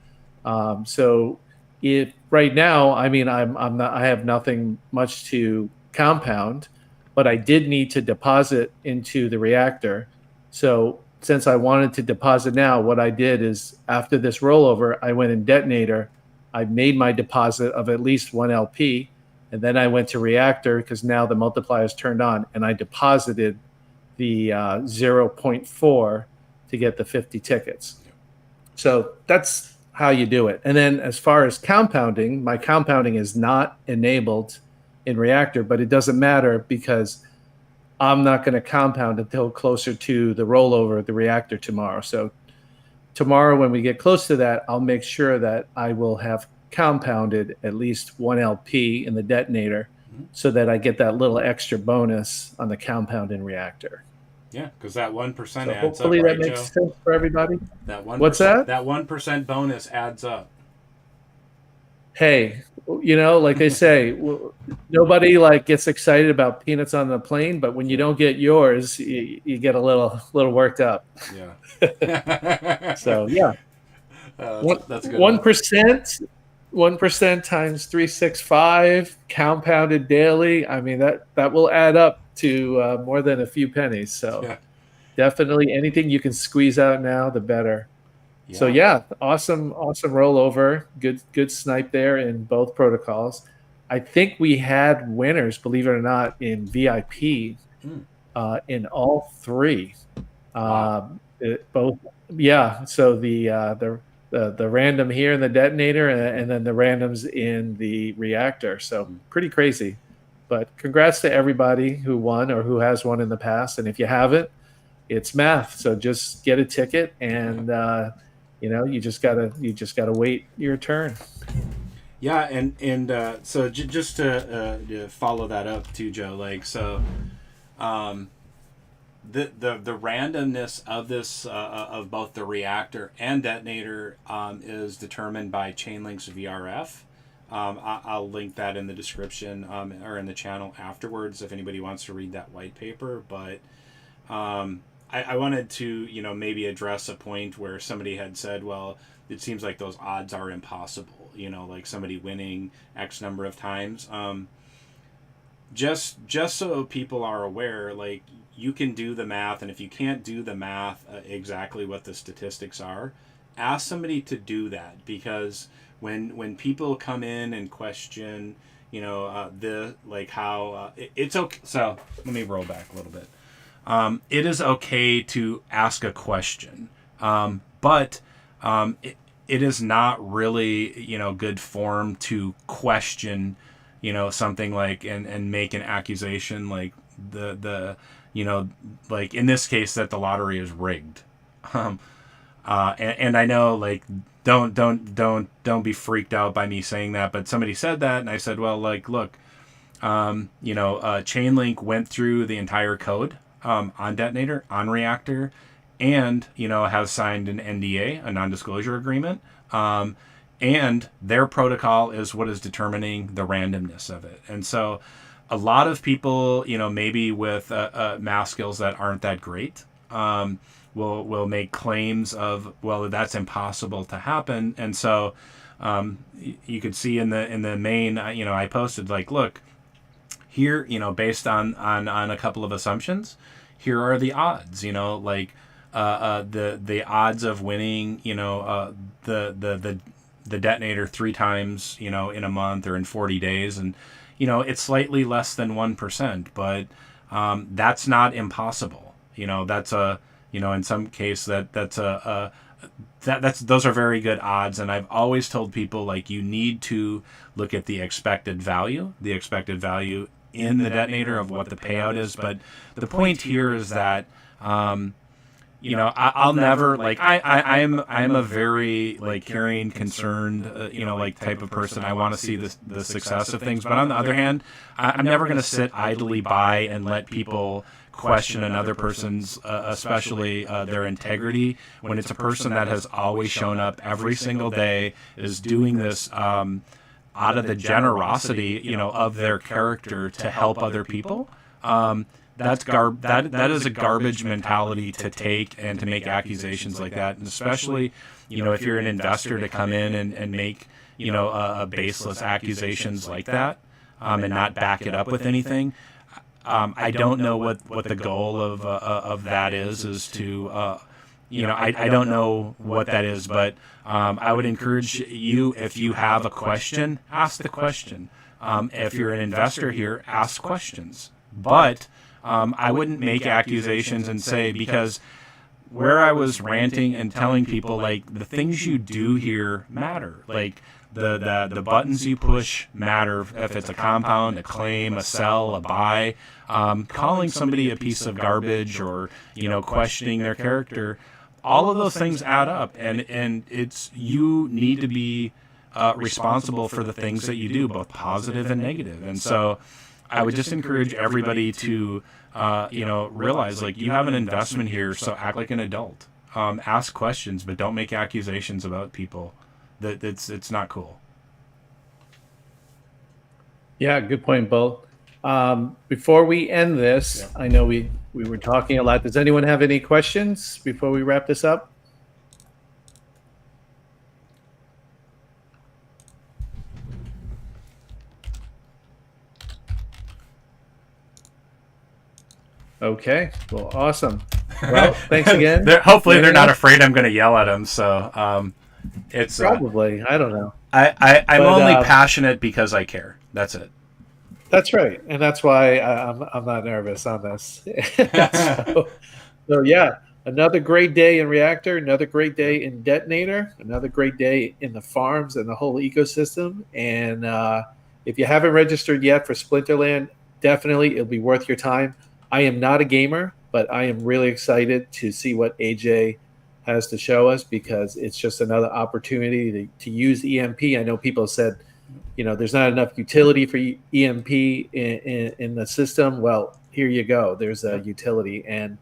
So if right now, I mean, I have nothing much to compound, but I did need to deposit into the reactor. So since I wanted to deposit now, what I did is after this rollover, I went in detonator. I made my deposit of at least 1 LP. And then I went to reactor because now the multiplier is turned on, and I deposited the 0.4 to get the 50 tickets. So that's how you do it. And then as far as compounding, my compounding is not enabled in reactor, but it doesn't matter because I'm not going to compound until closer to the rollover of the reactor tomorrow. So tomorrow when we get close to that, I'll make sure that I will have compounded at least 1 LP in the detonator so that I get that little extra bonus on the compound in reactor. Yeah, because that 1% So adds up, hopefully right, that makes Joe? sense for everybody. That 1%, What's that? That 1% bonus adds up. Hey, like they say, nobody gets excited about peanuts on the plane, but when you don't get yours, you get a little worked up. Yeah. So yeah, that's a good 1%. 1% times 365 compounded daily. I mean, that will add up to more than a few pennies. So yeah. Definitely anything you can squeeze out now, the better. Yeah. So yeah, awesome rollover. Good snipe there in both protocols. I think we had winners, believe it or not, in VIP in all three. Wow. Both. Yeah. So the random here in the detonator and then the randoms in the reactor. So pretty crazy. But congrats to everybody who won or who has won in the past. And if you haven't, it's math. So just get a ticket and you just gotta wait your turn. Yeah, and so just to follow that up too, Joe, the randomness of this of both the reactor and detonator is determined by Chainlink's VRF. I'll link that in the description or in the channel afterwards if anybody wants to read that white paper. But I wanted to maybe address a point where somebody had said, well, it seems like those odds are impossible. Like somebody winning X number of times. Just so people are aware, you can do the math, and if you can't do the math exactly what the statistics are, ask somebody to do that, because when people come in and question, it's okay. So let me roll back a little bit. It is okay to ask a question, but it is not really good form to question something and make an accusation like like in this case that the lottery is rigged. And I know don't be freaked out by me saying that, but somebody said that and I said, well, look, Chainlink went through the entire code on detonator, on reactor, and has signed an NDA, a non-disclosure agreement, and their protocol is what is determining the randomness of it. And so a lot of people, maybe with math skills that aren't that great, will make claims of, well, that's impossible to happen. And so you could see in the main, I posted look here, based on a couple of assumptions, here are the odds, the odds of winning, the detonator 3 times, in a month or in 40 days. And, it's slightly less than 1%, but That's not impossible. That's in some case that's those are very good odds. And I've always told people, like, you need to look at the expected value in the detonator of what the payout is. But the point here is that, I'll never, like, I'm a very, like, caring, concerned, like, type of person. I want to see the success of things. But on the other hand, I'm never going to sit idly by and let people question another person's, especially their integrity, when it's a person that has always shown up every single day, is doing this out of the generosity, of their character to help other people. That is a garbage mentality to take and to make accusations like that, and especially, if you're an investor, to come in and make, baseless accusations like that, and not back it up with anything. I don't know what the goal of that is to, I don't know what that is, but I would encourage you, if you have a question, ask the question. If you're an investor here, ask questions. But I wouldn't make accusations and say, because where I was ranting and telling people, like, the things you do here matter. Like, the buttons you push matter. If it's a compound, a claim, a sell, a buy, calling somebody a piece of garbage, or, questioning their character, all of those things add up. And it's, you need to be responsible for the things that you do, both positive and negative. And so I would just encourage everybody to, realize, like, you have an investment here, so act like an adult. Ask questions, but don't make accusations about people. It's not cool. Yeah, good point, Bo. Before we end this, I know we were talking a lot. Does anyone have any questions before we wrap this up? Okay, well, awesome. Well, thanks again. Hopefully they're not afraid I'm going to yell at them. So it's probably, I don't know. I'm only passionate because I care. That's it. That's right, and that's why I'm not nervous on this. So yeah, another great day in Reactor, another great day in Detonator, another great day in the farms and the whole ecosystem. And if you haven't registered yet for Splinterland, definitely it'll be worth your time. I am not a gamer, but I am really excited to see what AJ has to show us, because it's just another opportunity to use EMP. I know people said, there's not enough utility for EMP in the system. Well, here you go. There's a utility, and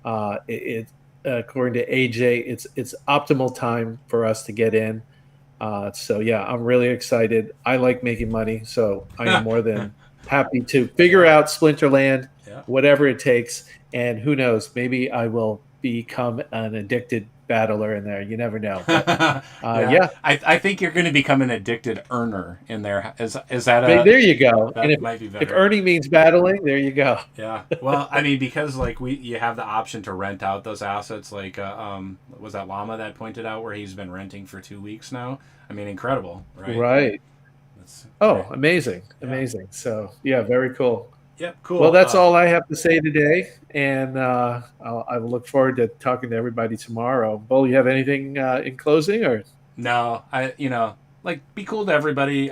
according to AJ, it's optimal time for us to get in. So yeah, I'm really excited. I like making money, so I am more than happy to figure out Splinterland, whatever it takes. And who knows, maybe I will become an addicted battler in there. You never know. But, I think you're going to become an addicted earner in there. Is that there you go. That and might be better. If earning means battling, there you go. Yeah. Well, I mean, because, like, you have the option to rent out those assets. Like, was that Llama that pointed out where he's been renting for 2 weeks now? I mean, incredible, right? Right. Great. Amazing. Amazing. So yeah, very cool. Yep, cool. Well, that's all I have to say today, and I will look forward to talking to everybody tomorrow. Bo, you have anything in closing, or? No, be cool to everybody.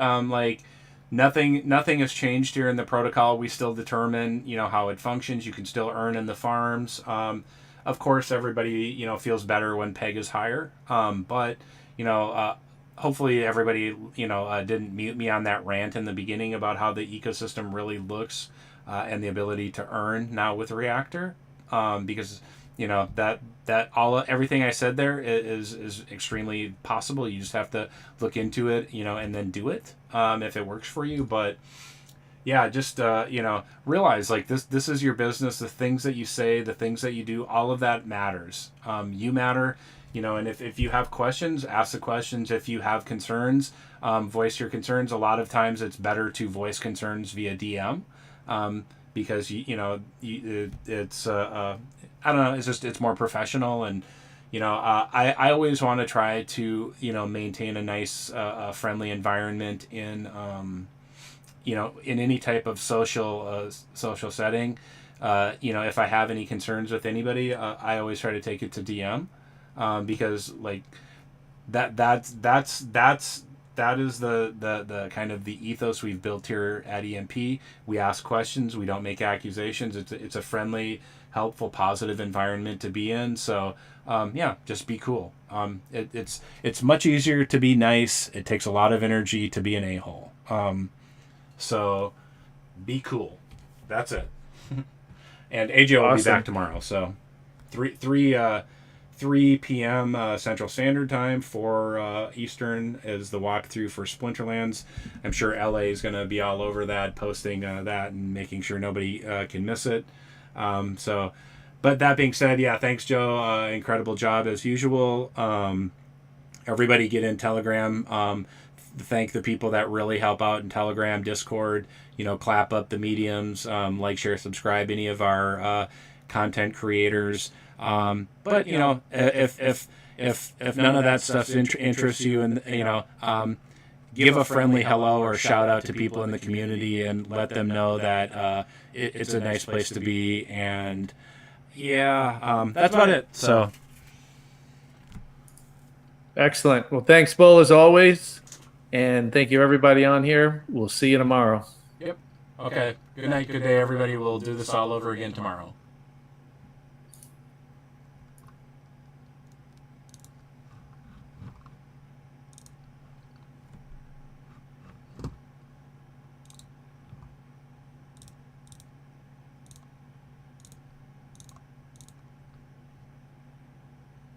Nothing has changed here in the protocol. We still determine, how it functions. You can still earn in the farms. Of course, everybody, feels better when PEG is higher. But, hopefully everybody, didn't mute me on that rant in the beginning about how the ecosystem really looks. And the ability to earn now with Reactor, because everything I said there is extremely possible. You just have to look into it, and then do it if it works for you. But yeah, just realize, like, this is your business. The things that you say, the things that you do, all of that matters. You matter. And if you have questions, ask the questions. If you have concerns, voice your concerns. A lot of times it's better to voice concerns via DM. Because it's I don't know, it's more professional, and I always want to try to maintain a nice friendly environment in in any type of social setting. if I have any concerns with anybody, I always try to take it to DM, because like that is the kind of the ethos we've built here at EMP. We ask questions, we don't make accusations. It's a friendly, helpful, positive environment to be in. So just be cool. It's much easier to be nice. It takes a lot of energy to be an a-hole. So be cool. That's it. And AJ will be back tomorrow. So 3 p.m. Central Standard Time, 4 Eastern is the walkthrough for Splinterlands. I'm sure LA is going to be all over that, posting that and making sure nobody can miss it. But that being said, thanks, Joe. Incredible job as usual. Everybody get in Telegram. Thank the people that really help out in Telegram, Discord. Clap up the mediums, like, share, subscribe any of our content creators. But if none of that stuff interests you, and give a friendly hello or shout out to people in the community and let them know that it's a nice place to be. And that's about it. So excellent. Well, thanks, Bull, as always, and thank you everybody on here. We'll see you tomorrow. Yep. Okay. Good night. Good day, everybody. We'll do this all over again tomorrow.